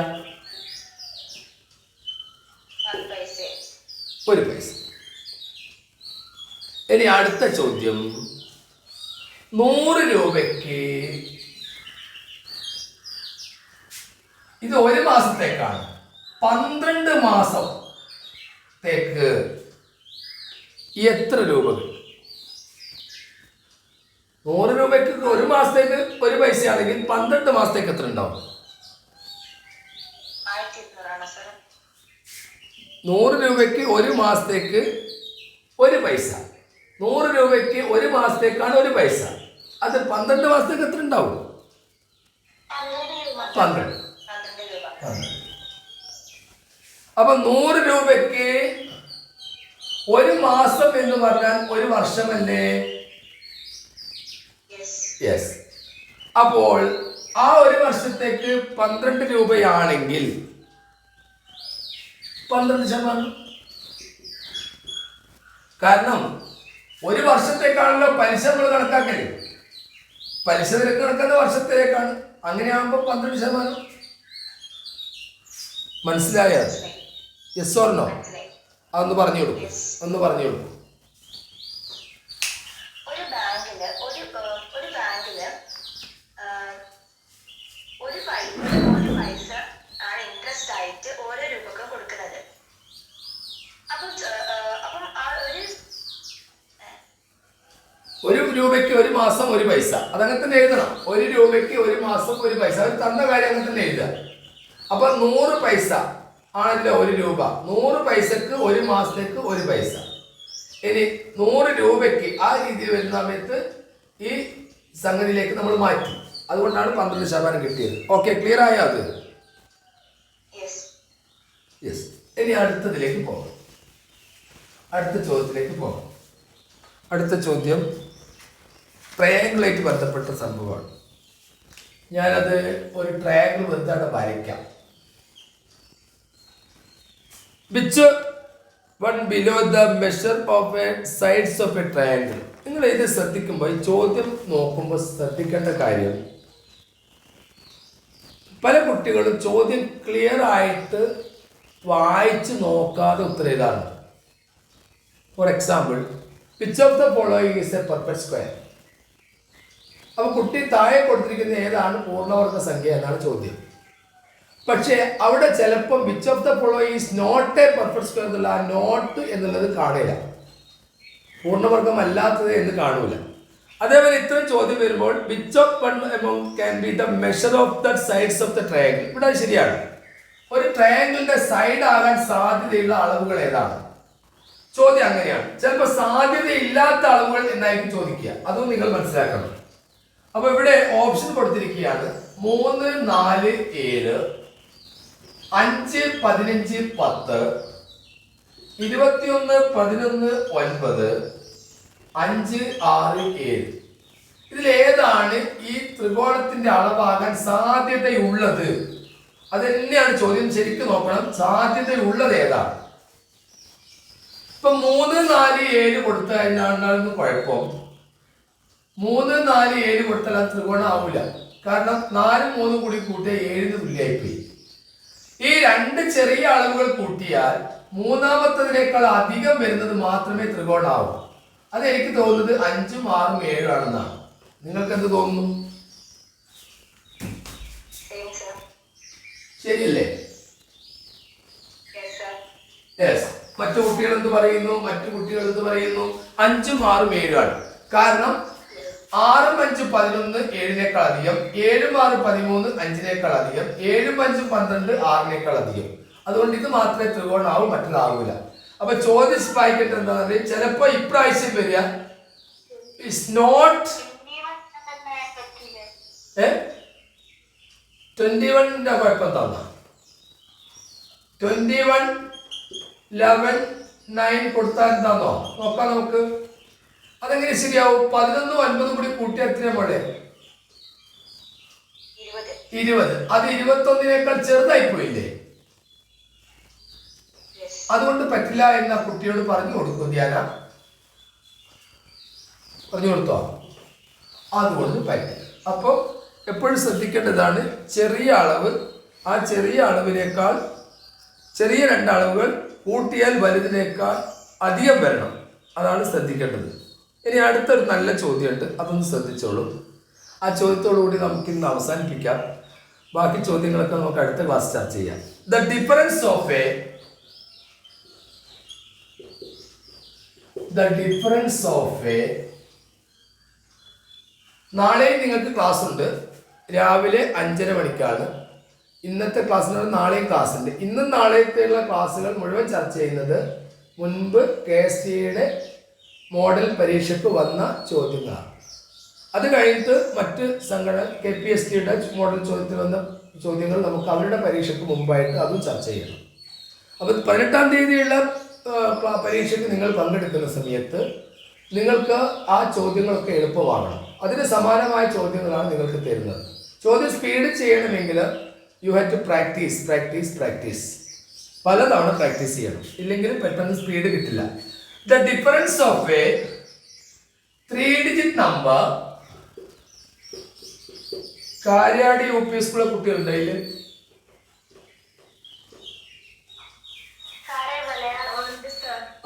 1 പൈസ. ഇനി അടുത്ത ചോദ്യം. 100 രൂപയ്ക്ക് ഇത് 1 മാസത്തേക്കാണ്. 12 മാസത്തേക്ക് എത്ര രൂപ കിട്ടും? 100 രൂപയ്ക്ക് 1 മാസത്തേക്ക് 1 പൈസയാണെങ്കിൽ 12 മാസത്തേക്ക് എത്ര ഉണ്ടാവും? 100 രൂപയ്ക്ക് 1 മാസത്തേക്ക് 1 പൈസ. 100 രൂപയ്ക്ക് 1 മാസത്തേക്കാണ് 1 പൈസ. അത് 12 മാസത്തേക്ക് എത്ര ഉണ്ടാവും? 12. അപ്പൊ 100 രൂപയ്ക്ക് 1 മാസം എന്ന് പറഞ്ഞാൽ 1 വർഷമല്ലേ? യെസ്. അപ്പോൾ ആ 1 വർഷത്തേക്ക് 12 രൂപയാണെങ്കിൽ 12%. കാരണം 1 വർഷത്തേക്കാണല്ലോ പലിശ നമ്മൾ കണക്കാക്കല്. പലിശ നിരക്ക് കണക്കാക്കുന്ന വർഷത്തേക്കാണ്. അങ്ങനെയാകുമ്പോൾ 12%. മനസ്സിലായോ? Yes or no? മനസ്സിലായി. അതൊന്ന് പറഞ്ഞു കൊടുക്കും, Yes. ഒന്ന് പറഞ്ഞു കൊടുക്കും. ഒരു ബാങ്കില് ഒരു പൈസ ആണ് ഇൻട്രസ്റ്റ് ആയിട്ട് ഓരോ രൂപക്കും കൊടുക്കുന്നത്. അപ്പം ആ ഒരു രൂപയ്ക്ക് ഒരു മാസം ഒരു പൈസ, അതങ്ങനെ തന്നെ എഴുതണം. ഒരു രൂപയ്ക്ക് ഒരു മാസം ഒരു പൈസ, അവർ തന്ന കാര്യം അങ്ങനെ തന്നെ എഴുതുക. അപ്പൊ 100 പൈസ ആണല്ലോ ഒരു രൂപ. 100 പൈസക്ക് ഒരു മാസത്തേക്ക് ഒരു പൈസ. ഇനി 100 രൂപയ്ക്ക് ആ രീതിയിൽ വരുന്ന സമയത്ത് ഈ സംഗതിയിലേക്ക് നമ്മൾ മാറ്റി. അതുകൊണ്ടാണ് 12% കിട്ടിയത്. ഓക്കെ, ക്ലിയർ ആയോ അത്? യെസ്. ഇനി അടുത്തതിലേക്ക് പോകാം, അടുത്ത ചോദ്യത്തിലേക്ക് പോകാം. അടുത്ത ചോദ്യം ട്രയാങ്കിളായിട്ട് ബന്ധപ്പെട്ട സംഭവമാണ്. ഞാനത് ഒരു ട്രയാങ്കിൾ വെറുതെ വരയ്ക്കാം. Which one below the measure of A sides of A triangle. നിങ്ങൾ ഇത് ശ്രദ്ധിക്കുമ്പോൾ, ഈ ചോദ്യം നോക്കുമ്പോൾ ശ്രദ്ധിക്കേണ്ട കാര്യം, പല കുട്ടികളും ചോദ്യം ക്ലിയർ ആയിട്ട് വായിച്ച് നോക്കാതെ ഉത്തരം എഴുതാറുണ്ട്. For example, which of the following is A perfect square. അപ്പോൾ കുട്ടി താഴെ കൊടുത്തിരിക്കുന്ന ഏതാണ് പൂർണ്ണവർഗ സംഖ്യ എന്നാണ് ചോദ്യം. പക്ഷേ അവിടെ ചിലപ്പം which of the following is not a perfect square എന്നുള്ള ആ നോട്ട് എന്നുള്ളത് കാണില്ല, പൂർണ്ണവർഗം അല്ലാത്തത് എന്ന് കാണൂല. അതേപോലെ ഇത്രയും ചോദ്യം വരുമ്പോൾ which of one amount can be the measure of the sides of the triangle. ഇവിടെ ശരിയാണ്. ഒരു ട്രയാങ്കിളിന്റെ സൈഡ് ആകാൻ സാധ്യതയുള്ള അളവുകൾ ഏതാണ്? ചോദ്യം അങ്ങനെയാണ്. ചിലപ്പോൾ സാധ്യതയില്ലാത്ത അളവുകൾ എന്നായിരിക്കും ചോദിക്കുക, അതും നിങ്ങൾ മനസ്സിലാക്കണം. അപ്പൊ ഇവിടെ ഓപ്ഷൻ കൊടുത്തിരിക്കുകയാണ് 3, 4, 7, 5, 15, 10, 21, 11, 9, 5, 6, 7. ഇതിലേതാണ് ഈ ത്രികോണത്തിന്റെ അളവാകാൻ സാധ്യതയുള്ളത്? അത് തന്നെയാണ് ചോദ്യം. ശരിക്കും നോക്കണം, സാധ്യതയുള്ളത് ഏതാണ്. ഇപ്പൊ 3, 4, 7 കൊടുത്തു കഴിഞ്ഞാൽ കുഴപ്പം. 3, 4, 7 കൊടുത്താൽ അത് ത്രികോണം ആവില്ല. കാരണം 4, 3 കൂടി കൂട്ടിയാൽ 7 തുല്യമായിപ്പോയി. ഈ രണ്ട് ചെറിയ അളവുകൾ കൂട്ടിയാൽ മൂന്നാമത്തതിനേക്കാൾ അധികം വരുന്നത് മാത്രമേ ത്രികോണാവൂ. അത് എനിക്ക് തോന്നുന്നത് 5, 6, 7 ആണെന്നാണ്. നിങ്ങൾക്ക് എന്ത് തോന്നുന്നു? ശരിയല്ലേ? യെസ്. മറ്റു കുട്ടികൾ എന്ത് പറയുന്നു? 5, 6, 7 ആണ്. കാരണം 6, 5, 11 7-നേക്കാൾ അധികം, 7, 6, 13 5-നേക്കാൾ അധികം, 7, 5, 12 6-നേക്കാൾ അധികം. അതുകൊണ്ട് ഇത് മാത്രമേ ത്രികോണാവൂ, മറ്റൊരാവൂല. അപ്പൊ ചോദ്യം വായിക്കേണ്ടത് എന്താണെന്ന് അറിയാം. ചിലപ്പോ ഇപ്രാവശ്യം വരിക ഇസ് നോട്ട് 21ന്റെ കുഴപ്പം തന്ന 21, 11, 9 കൊടുത്താൽ എന്താന്നോ നോക്കാം നമുക്ക്. അതെങ്ങനെ ശരിയാവും? 11, 9 കൂടി കൂട്ടി എത്ര മോളെ? 20. അത് 21-നേക്കാൾ ചെറുതായി പോയില്ലേ? അതുകൊണ്ട് പറ്റില്ല എന്ന് ആ കുട്ടിയോട് പറഞ്ഞു കൊടുക്കും. ധ്യാന പറഞ്ഞു കൊടുത്തോ? അതുകൊണ്ട് പറ്റില്ല. അപ്പോൾ എപ്പോഴും ശ്രദ്ധിക്കേണ്ടതാണ്, ചെറിയ അളവ് ആ ചെറിയ അളവിനേക്കാൾ ചെറിയ രണ്ടളവുകൾ കൂട്ടിയാൽ വലുതിനേക്കാൾ അധികം വരണം. അതാണ് ശ്രദ്ധിക്കേണ്ടത്. ഇനി അടുത്തൊരു നല്ല ചോദ്യമുണ്ട്, അതൊന്ന് ശ്രദ്ധിച്ചോളൂ. ആ ചോദ്യത്തോടുകൂടി നമുക്ക് ഇന്ന് അവസാനിപ്പിക്കാം. ബാക്കി ചോദ്യങ്ങളൊക്കെ നമുക്ക് അടുത്ത ക്ലാസ് ചർച്ച ചെയ്യാം. ദ ഡിഫറൻസ് ഓഫ് എ നാളെയും നിങ്ങൾക്ക് ക്ലാസ് ഉണ്ട്. രാവിലെ 5:30 മണിക്കാണ് ഇന്നത്തെ ക്ലാസ്സിന്. നാളെയും ക്ലാസ് ഉണ്ട്. ഇന്നും നാളെയുള്ള ക്ലാസ്സുകൾ മുഴുവൻ ചർച്ച ചെയ്യുന്നത് മുൻപ് KSTയുടെ മോഡൽ പരീക്ഷയ്ക്ക് വന്ന ചോദ്യങ്ങളാണ്. അത് കഴിഞ്ഞിട്ട് മറ്റ് സംഘടന KPSTയുടെ മോഡൽ ചോദ്യത്തിൽ വന്ന ചോദ്യങ്ങൾ നമുക്ക് അവരുടെ പരീക്ഷയ്ക്ക് മുമ്പായിട്ട് അതും ചർച്ച ചെയ്യണം. അപ്പോൾ 18-ാം തീയതിയുള്ള പരീക്ഷയ്ക്ക് നിങ്ങൾ പങ്കെടുക്കുന്ന സമയത്ത് നിങ്ങൾക്ക് ആ ചോദ്യങ്ങളൊക്കെ എളുപ്പമാകണം. അതിന് സമാനമായ ചോദ്യങ്ങളാണ് നിങ്ങൾക്ക് തരുന്നത്. ചോദ്യം സ്പീഡ് ചെയ്യണമെങ്കിൽ യു ഹാവ് ടു പ്രാക്ടീസ്. പലതവണ പ്രാക്ടീസ് ചെയ്യണം, ഇല്ലെങ്കിൽ പെട്ടെന്ന് സ്പീഡ് കിട്ടില്ല. The difference of a 3-digit number. കാര്യാടി UP സ്കൂളിലെ കുട്ടികളുണ്ടായില്ലേ?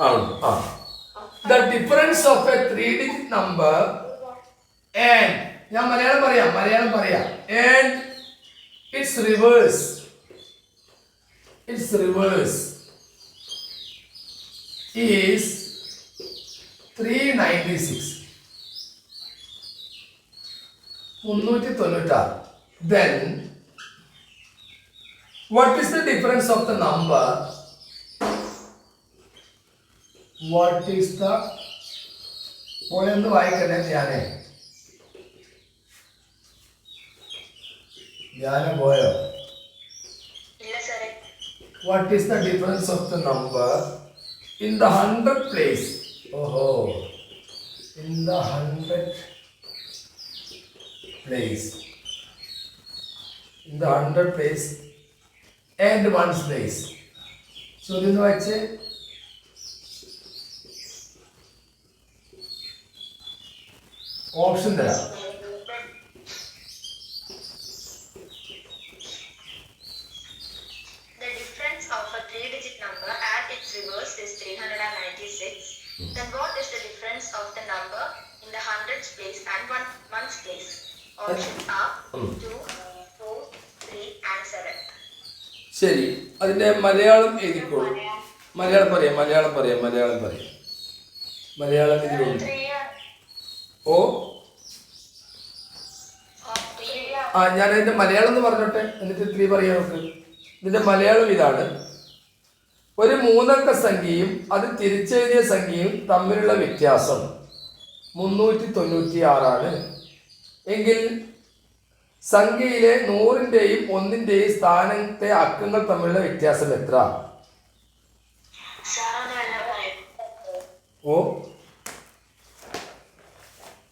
ആണ്. ആ the difference of a 3-digit number and ഞാൻ മലയാളം പറയാം and it's reverse is 396 396. Then what is the difference of the number? What is the പോയെന്ന് വായിക്കണേ ധ്യാനം പോയോ? ഇല്ല സാറേ. What is the difference of the number in the 100 place? In the 100 place. In the 100 place and ones place. So this is what say. Option there. Reverse is 396. Then what is the difference of the number in the hundreds place and ones place? Option are 2, 4, 3 and 7. ശരി, അതിന്റെ മലയാളം എഴുതിക്കോളൂ. മലയാളം ഇതിലുണ്ട്. ഓ ഞാൻ അതിന്റെ മലയാളം എന്ന് പറഞ്ഞോട്ടെ, എന്നിട്ട് 3 പറയാൻ നോക്ക്. ഇതിന്റെ മലയാളം ഇതാണ്: ഒരു 3 അക്ക സംഖ്യയും അത് തിരിച്ചെഴുതിയ സംഖ്യയും തമ്മിലുള്ള വ്യത്യാസം 396 ആണ് എങ്കിൽ സംഖ്യയിലെ 100-ന്റെയും 1-ന്റെയും സ്ഥാനത്തെ അക്കങ്ങൾ തമ്മിലുള്ള വ്യത്യാസം എത്ര? ഓ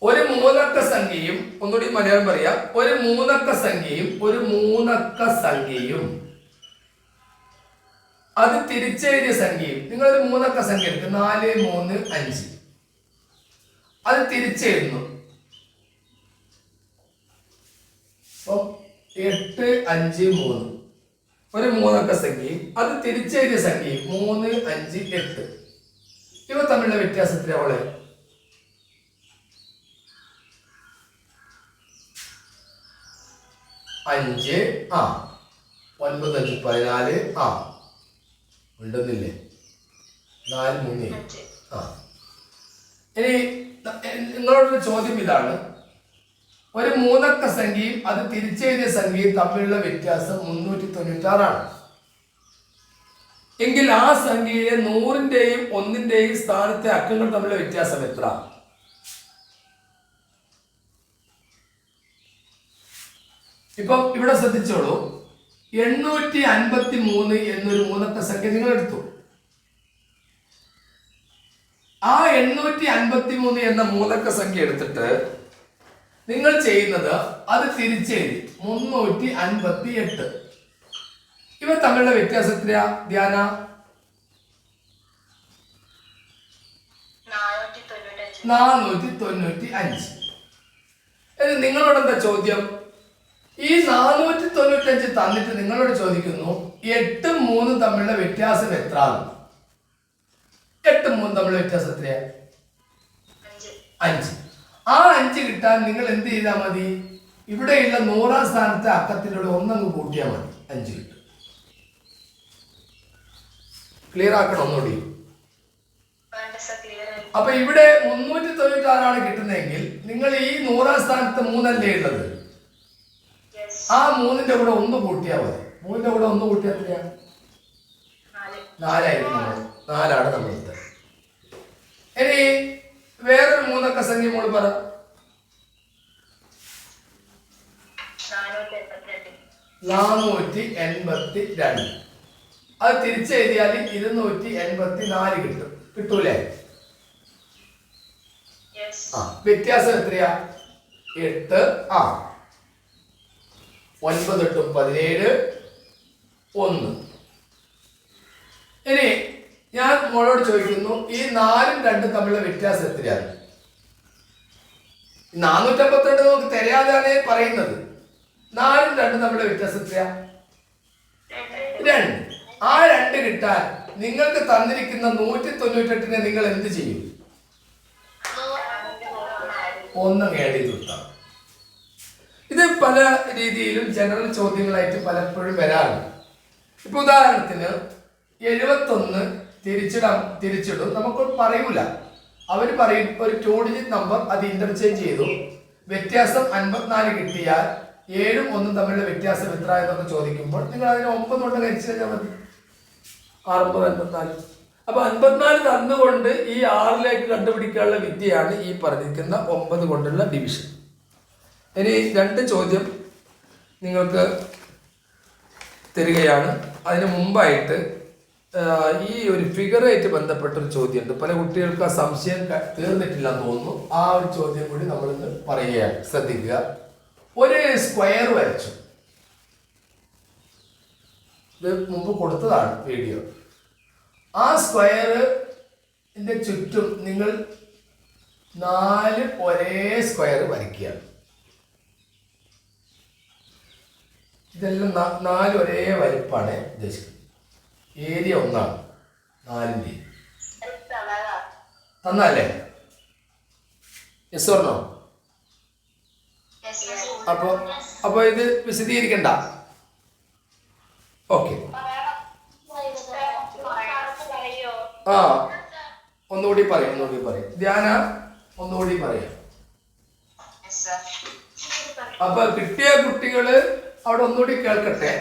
ഒരു 3 അക്ക സംഖ്യയും, ഒന്നുകൂടി മലയാളം പറയാം, ഒരു 3 അക്ക സംഖ്യയും അത് തിരിച്ചെഴുതിയ സംഖ്യയും. നിങ്ങളൊരു 3 അക്ക സംഖ്യ എടുക്കുക, 4, 3, 5. അത് തിരിച്ചെഴുതുന്നു. 8, 5, 3. ഒരു 3 അക്ക സംഖ്യയും അത് തിരിച്ചെഴുതിയ സംഖ്യയും 3, 5, 8. ഇവ തമ്മിലുള്ള വ്യത്യാസത്തിൽ അവളെ 5 9, 5, 14 ഉണ്ടെന്നില്ലേ? 4, 3. ഇനി നിങ്ങളോടൊരു ചോദ്യം ഇതാണ്: ഒരു 3 അക്ക സംഖ്യയും അത് തിരിച്ചെഴുതിയ സംഖ്യയും തമ്മിലുള്ള വ്യത്യാസം 396 ആണ് എങ്കിൽ ആ സംഖ്യയിലെ 100-ന്റെയും 1-ന്റെയും സ്ഥാനത്തെ അക്കങ്ങൾ തമ്മിലുള്ള വ്യത്യാസം എത്ര? ഇപ്പം ഇവിടെ ശ്രദ്ധിച്ചോളൂ. 853 എന്നൊരു 3 അക്ക സംഖ്യ നിങ്ങൾ എടുത്തു. ആ 853 എന്ന 3 അക്ക സംഖ്യ എടുത്തിട്ട് നിങ്ങൾ ചെയ്യുന്നത് അത് തിരിച്ചെഴുതി 358. ഇവ തമ്മിലുള്ള വ്യത്യാസം എത്രയാ ധ്യാന? 495. നിങ്ങളോട് എന്താ ചോദ്യം? ഈ 495 തന്നിട്ട് നിങ്ങളോട് ചോദിക്കുന്നു 8ഉം 3ഉം തമ്മിലുള്ള വ്യത്യാസം എത്ര? 8ഉം 3ഉം തമ്മിലുള്ള വ്യത്യാസം എത്രയാ? 5. ആ 5 കിട്ടാൻ നിങ്ങൾ എന്ത് ചെയ്താൽ മതി? ഇവിടെയുള്ള 100-ാം സ്ഥാനത്തെ അക്കത്തിലൂടെ 1 അങ്ങ് കൂട്ടിയാൽ മതി, 5 കിട്ടും. ക്ലിയർ ആക്കണം ഒന്നുകൂടി. അപ്പൊ ഇവിടെ 396 കിട്ടുന്നതെങ്കിൽ നിങ്ങൾ ഈ 100-ാം സ്ഥാനത്ത് 3 അല്ലേ ഉള്ളത്? ആ 3ന്റെ കൂടെ 1 കൂട്ടിയാൽ മതി. 3ന്റെ കൂടെ 1 കൂട്ടിയാൽ എത്രയാ? 4 ആയിരിക്കും. 4 ആണ് നമ്മൾ ഉത്തരം. ഇനി വേറൊരു 3 അക്ക സംഖ്യ മോള് പറ. 482. അത് തിരിച്ചെഴുതിയാൽ 284 കിട്ടും. കിട്ടൂലേ? വ്യത്യാസം എത്രയാ? 8. 9, 8, 17, 1. ഇനി ഞാൻ മോളോട് ചോദിക്കുന്നു, ഈ 4ഉം 2ഉം തമ്മിലുള്ള വ്യത്യാസം എത്രയാണ്? 452 നമുക്ക് തരാതാണ് പറയുന്നത്. 4ഉം 2ഉം തമ്മിലുള്ള വ്യത്യാസം എത്രയാ? 2. ആ 2 കിട്ടാൻ നിങ്ങൾക്ക് തന്നിരിക്കുന്ന 198 നിങ്ങൾ എന്ത് ചെയ്യും? 1 ആഡ് ചെയ്ത് കൊടുത്താൽ. ഇത് പല രീതിയിലും ജനറൽ ചോദ്യങ്ങളായിട്ട് പലപ്പോഴും വരാറുണ്ട്. ഇപ്പൊ ഉദാഹരണത്തിന് 71 തിരിച്ചിടും നമുക്ക് പറയൂല. അവർ പറയും ഒരു 2 ഡിജിറ്റ് നമ്പർ, അത് ഇന്റർചേഞ്ച് ചെയ്തു, വ്യത്യാസം 54 കിട്ടിയാൽ 7ഉം 1ഉം തമ്മിലുള്ള വ്യത്യാസം എത്ര എന്നൊക്കെ ചോദിക്കുമ്പോൾ നിങ്ങൾ അതിന് 9 കൊണ്ട് കഴിച്ചു കഴിഞ്ഞാൽ മതി. 6 54. അപ്പൊ 54 തന്നുകൊണ്ട് ഈ 6ലേക്ക് കണ്ടുപിടിക്കാനുള്ള വിദ്യയാണ് ഈ പറഞ്ഞിരിക്കുന്ന 9 കൊണ്ടുള്ള ഡിവിഷൻ. ഇനി 2 ചോദ്യം നിങ്ങൾക്ക് തരികയാണ്. അതിന് മുമ്പായിട്ട് ഈ ഒരു ഫിഗറായിട്ട് ബന്ധപ്പെട്ടൊരു ചോദ്യമുണ്ട്. പല കുട്ടികൾക്ക് ആ സംശയം തീർന്നിട്ടില്ലെന്ന് തോന്നുന്നു. ആ ഒരു ചോദ്യം കൂടി നമ്മളിന്ന് പറയുകയാണ്, ശ്രദ്ധിക്കുക. ഒരു സ്ക്വയർ വരച്ചു. ഇത് മുമ്പ് കൊടുത്തതാണ് വീഡിയോ. ആ സ്ക്വയറിന്റെ ചുറ്റും നിങ്ങൾ 4 ഒരേ സ്ക്വയർ വരയ്ക്കുക. ഇതെല്ലാം 4 ഒരേ വലിപ്പാണ് ഉദ്ദേശിക്കുന്നത്. ഏരിയ 1ആണ് 4ന്റെ. തന്നല്ലേ? Yes or no? അപ്പൊ ഇത് വിശദീകരിക്കണ്ട. ഓക്കെ. ആ ഒന്നുകൂടി പറയാം. ധ്യാന ഒന്നുകൂടി പറയാം. അപ്പൊ കിട്ടിയ കുട്ടികള് അവിടെ ഒന്നുകൂടി കേൾക്കട്ടെ.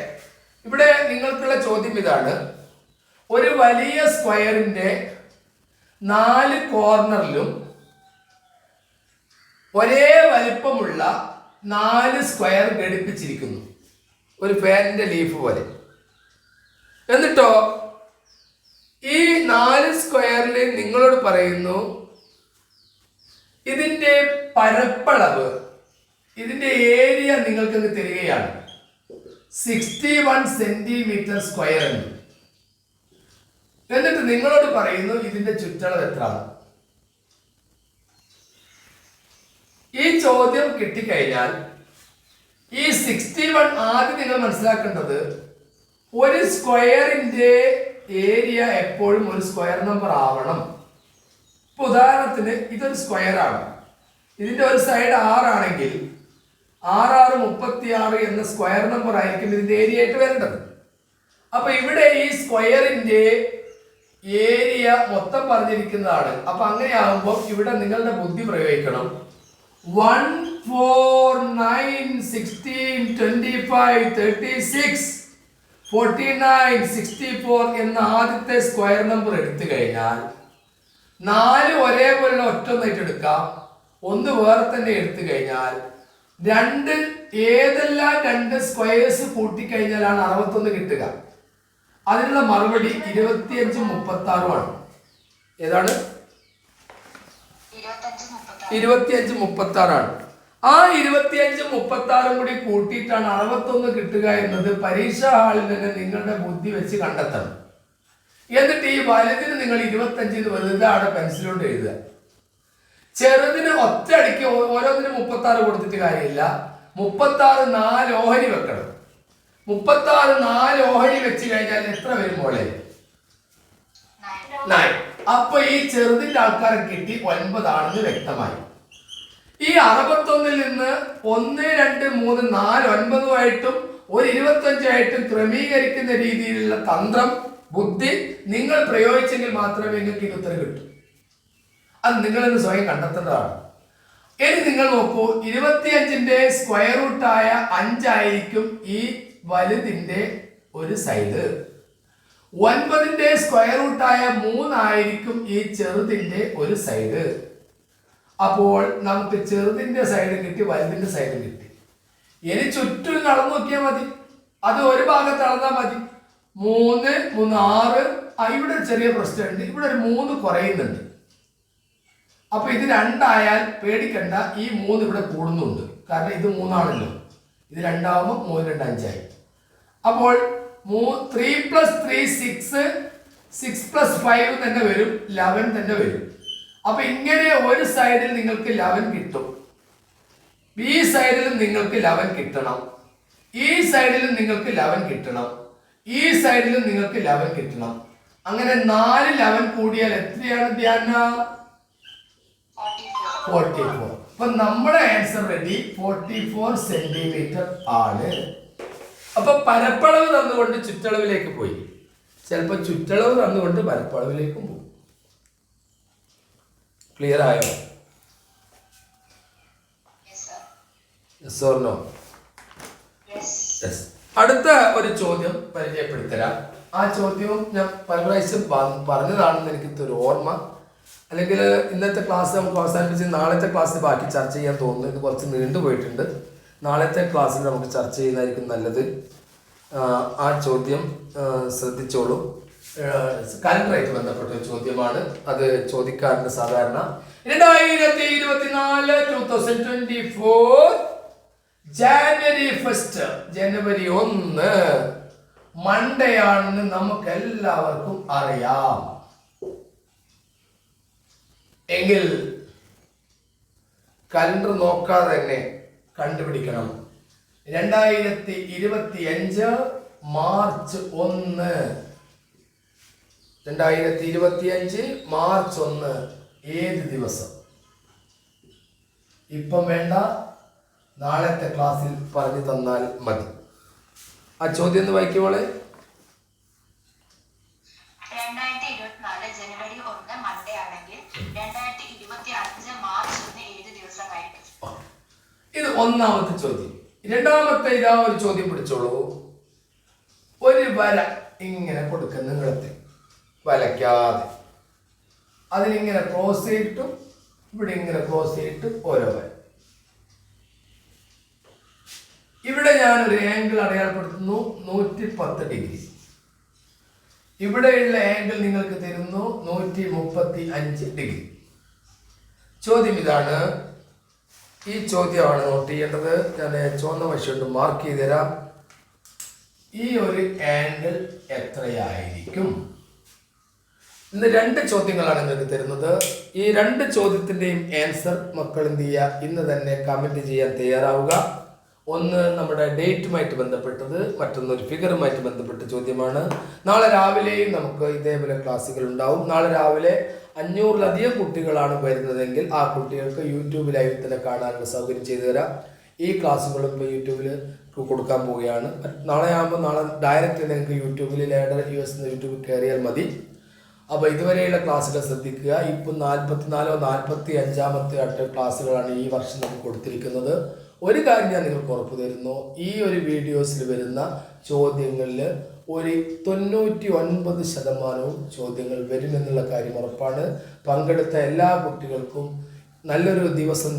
ഇവിടെ നിങ്ങൾക്കുള്ള ചോദ്യം ഇതാണ്. ഒരു വലിയ സ്ക്വയറിന്റെ 4 കോർണറിലും ഒരേ വലിപ്പമുള്ള 4 സ്ക്വയർ ഘടിപ്പിച്ചിരിക്കുന്നു, ഒരു ഫാനിന്റെ ലീഫ് പോലെ. എന്നിട്ടോ ഈ 4 സ്ക്വയറിൽ നിങ്ങളോട് പറയുന്നു ഇതിന്റെ പരപ്പളവ്, ഇതിന്റെ ഏരിയ നിങ്ങൾക്ക് തരികയാണ് 61 സെന്റിമീറ്റർ സ്ക്വയർ എന്ന്. എന്നിട്ട് നിങ്ങളോട് പറയുന്നു ഇതിന്റെ ചുറ്റളവ് എത്രയാണ്. ഈ ചോദ്യം കിട്ടിക്കഴിഞ്ഞാൽ ഈ 61 ആദ്യം നിങ്ങൾ മനസ്സിലാക്കേണ്ടത്, ഒരു സ്ക്വയറിന്റെ ഏരിയ എപ്പോഴും ഒരു സ്ക്വയർ നമ്പർ ആവണം. ഇപ്പൊ ഉദാഹരണത്തിന് ഇതൊരു സ്ക്വയർ ആണ്. ഇതിന്റെ ഒരു സൈഡ് 6 ആണെങ്കിൽ 6 36 എന്ന സ്ക്വയർ നമ്പർ ആയിരിക്കും ഇതിന്റെ ഏരിയ ആയിട്ട് വരേണ്ടത്. അപ്പൊ ഇവിടെ ഈ സ്ക്വയറിന്റെ ഏരിയ മൊത്തം പറഞ്ഞിരിക്കുന്നതാണ്. അപ്പൊ അങ്ങനെയാകുമ്പോൾ ഇവിടെ നിങ്ങളുടെ ബുദ്ധി പ്രയോഗിക്കണം. 1 4 9 16 25 36 49 64 എന്ന ആദ്യത്തെ സ്ക്വയർ നമ്പർ എടുത്തു കഴിഞ്ഞാൽ 4 ഒരേപോലെ ഒറ്റൊന്നായിട്ട് എടുക്കാം, 1 വേറെ തന്നെ എടുത്തു കഴിഞ്ഞാൽ ഏതെല്ലാം 2 സ്ക്വയേഴ്സ് കൂട്ടിക്കഴിഞ്ഞാലാണ് 61 കിട്ടുക. അതിനുള്ള മറുപടി 25 36 ആണ്. ഏതാണ്? 25 36 ആണ്. ആ 25 36 കൂടി കൂട്ടിയിട്ടാണ് 61 കിട്ടുക എന്നത് പരീക്ഷാ ഹാളിൽ തന്നെ നിങ്ങളുടെ ബുദ്ധി വെച്ച് കണ്ടെത്തണം. എന്നിട്ട് ഈ വലുതിന് നിങ്ങൾ 25 വലുതാണ് പെൻസിൽ കൊണ്ട് എഴുതുക. ചെറുതിന് ഒറ്റയടിക്ക് ഓരോന്നിനും 36 കൊടുത്തിട്ട് കാര്യമില്ല. 36 4 ഓഹരി വെക്കണം. 36 4 ഓഹരി വെച്ച് കഴിഞ്ഞാൽ എത്ര വരും പോലെ? 9. അപ്പൊ ഈ ചെറുതിന്റെ ആൾക്കാരെ കിട്ടി 9 ആണെന്ന് വ്യക്തമായി. ഈ 61 നിന്ന് 1 2 3 4 9 ഒരു 25 ക്രമീകരിക്കുന്ന രീതിയിലുള്ള തന്ത്രം, ബുദ്ധി നിങ്ങൾ പ്രയോഗിച്ചെങ്കിൽ മാത്രമേ നിങ്ങൾക്ക് ഈ ഉത്തരം കിട്ടൂ. അത് നിങ്ങളിന്ന് സ്വയം കണ്ടെത്തേണ്ടതാണ്. ഇനി നിങ്ങൾ നോക്കൂ, 25ന്റെ സ്ക്വയർ റൂട്ടായ 5 ആയിരിക്കും ഈ വലുതിന്റെ ഒരു സൈഡ്. 9ന്റെ സ്ക്വയർ റൂട്ടായ 3 ആയിരിക്കും ഈ ചെറുതിന്റെ ഒരു സൈഡ്. അപ്പോൾ നമുക്ക് ചെറുതിന്റെ സൈഡ് കിട്ടി, വലുതിന്റെ സൈഡ് കിട്ടി. ഇനി ചുറ്റും നടന്നു നോക്കിയാൽ മതി. അത് ഒരു ഭാഗത്ത് നടന്നാൽ മതി. 3 3 6. ഇവിടെ ഒരു ചെറിയ പ്രശ്നമുണ്ട്. ഇവിടെ ഒരു 3 കുറയുന്നുണ്ട്. അപ്പൊ ഇത് 2 ആയാൽ പേടിക്കണ്ട, ഈ 3 ഇവിടെ കൂടുന്നുണ്ട്. കാരണം ഇത് 3 ആണല്ലോ. ഇത് 2 ആവുമ്പോൾ 3 2 5 ആയി. അപ്പോൾ 3 + 3 6, 6 + 5 തന്നെ വരും, 11 തന്നെ വരും. അപ്പൊ ഇങ്ങനെ ഒരു സൈഡിൽ നിങ്ങൾക്ക് 11 കിട്ടും, ഈ സൈഡിലും നിങ്ങൾക്ക് 11 കിട്ടണം, ഈ സൈഡിലും നിങ്ങൾക്ക് 11 കിട്ടണം. ഈ സൈഡിൽ നിങ്ങൾക്ക് 11 കിട്ടണം. അങ്ങനെ 4 11 കൂടിയാൽ എത്രയാണ് ധ്യാന? 44. അപ്പൊ നമ്മുടെ ആൻസർ റെഡി 44 സെന്റിമീറ്റർ ആണ്. അപ്പൊ പരപ്പളവ് തന്നുകൊണ്ട് ചുറ്റളവിലേക്ക് പോയി. ചിലപ്പോ ചുറ്റളവ് തന്നുകൊണ്ട് പരപ്പളവിലേക്കും പോകും. ക്ലിയർ ആയോ? Yes or no? Yes. അടുത്ത ഒരു ചോദ്യം പരിചയപ്പെടുത്തരാം. ആ ചോദ്യവും ഞാൻ പല പ്രാവശ്യം പറഞ്ഞതാണെന്ന് എനിക്ക് ഒരു ഓർമ്മ. അല്ലെങ്കിൽ ഇന്നത്തെ ക്ലാസ് നമുക്ക് അവസാനിപ്പിച്ച് നാളത്തെ ക്ലാസ്സിൽ ബാക്കി ചർച്ച ചെയ്യാൻ തോന്നുന്നു. ഇത് കുറച്ച് നീണ്ടുപോയിട്ടുണ്ട്. നാളത്തെ ക്ലാസ്സിൽ നമുക്ക് ചർച്ച ചെയ്യുന്നതായിരിക്കും നല്ലത്. ആ ചോദ്യം ശ്രദ്ധിച്ചോളൂ. കലണ്ടറായിട്ട് ബന്ധപ്പെട്ട ഒരു ചോദ്യമാണ്. അത് ചോദിക്കാറുണ്ട് സാധാരണ. 2024 ജാനുവരി 1 ജനുവരി 1 മൺഡേ ആണെന്ന് നമുക്ക് എല്ലാവർക്കും അറിയാം. എങ്കിൽ കലണ്ടർ നോക്കാതെ തന്നെ കണ്ടുപിടിക്കണം. 2025 മാർച്ച് 1 2025 മാർച്ച് 1 ഏത് ദിവസം? ഇപ്പം വേണ്ട, നാളത്തെ ക്ലാസ്സിൽ പറഞ്ഞു തന്നാൽ മതി. ആ ചോദ്യം ഒന്ന് വായിക്കുമോളെ. 2024 ജനുവരി 1 മൺഡേ ആണെങ്കിൽ 2025 മാർച്ച് 1 ഏത് ദിവസമായിരിക്കും? ഇത് ഒന്നാമത്തെ ചോദ്യം. രണ്ടാമത്തെ ഇതാ ഒരു ചോദ്യം പിടിച്ചോളൂ. ഒരു വര ഇങ്ങനെ കൊടുക്കുന്ന നീളത്തിൽ വലയ്ക്കാതെ അതിനിങ്ങനെ ക്രോസ് ചെയ്തിട്ടും ഇവിടെ ഇങ്ങനെ ക്രോസ് ചെയ്തിട്ട് ഓരോ വര. ഇവിടെ ഞാനൊരു ആംഗിൾ അടയാളപ്പെടുത്തുന്നു 110 ഡിഗ്രി. ഇവിടെയുള്ള ആംഗിൾ നിങ്ങൾക്ക് തരുന്നു 135 ഡിഗ്രി. ചോദ്യം ഇതാണ്. ഈ ചോദ്യമാണ് നോട്ട് ചെയ്യേണ്ടത്. ഞാൻ ചുവന്ന വശം കൊണ്ട് മാർക്ക് ചെയ്ത് തരാം. ഈ ഒരു ആംഗിൾ എത്രയായിരിക്കും? ഇന്ന് 2 ചോദ്യങ്ങളാണ് നിങ്ങൾക്ക് തരുന്നത്. ഈ 2 ചോദ്യത്തിൻ്റെയും ആൻസർ മക്കൾ എന്ത് ചെയ്യുക? ഇന്ന് തന്നെ കമൻറ്റ് ചെയ്യാൻ തയ്യാറാവുക. ഒന്ന് നമ്മുടെ ഡേറ്റുമായിട്ട് ബന്ധപ്പെട്ടത്, മറ്റൊന്നൊരു ഫിഗറുമായിട്ട് ബന്ധപ്പെട്ട ചോദ്യമാണ്. നാളെ രാവിലെയും നമുക്ക് ഇതേപോലെ ക്ലാസ്സുകൾ ഉണ്ടാവും. നാളെ രാവിലെ 500-ലധികം കുട്ടികളാണ് വരുന്നതെങ്കിൽ ആ കുട്ടികൾക്ക് യൂട്യൂബ് ലൈവിൽ തന്നെ കാണാനുള്ള സൗകര്യം ചെയ്തു തരാം. ഈ ക്ലാസ്സുകളും ഇപ്പോൾ യൂട്യൂബിൽ കൊടുക്കാൻ പോവുകയാണ്. നാളെ ആകുമ്പോൾ നാളെ ഡയറക്റ്റ് നിങ്ങൾക്ക് യൂട്യൂബിൽ ലേഡർ US യൂട്യൂബിൽ കയറിയാൽ മതി. അപ്പോൾ ഇതുവരെയുള്ള ക്ലാസ്സുകൾ ശ്രദ്ധിക്കുക. ഇപ്പം 44 or 45 ക്ലാസ്സുകളാണ് ഈ വർഷം നമുക്ക് കൊടുത്തിരിക്കുന്നത്. ഒരു കാര്യം ഞാൻ നിങ്ങൾക്ക് ഉറപ്പ് തരുന്നു, ഈ ഒരു വീഡിയോസിൽ വരുന്ന ചോദ്യങ്ങളിൽ ഒരു 99% ചോദ്യങ്ങൾ വരുമെന്നുള്ള കാര്യം ഉറപ്പാണ്. പങ്കെടുത്ത എല്ലാ കുട്ടികൾക്കും നല്ലൊരു ദിവസം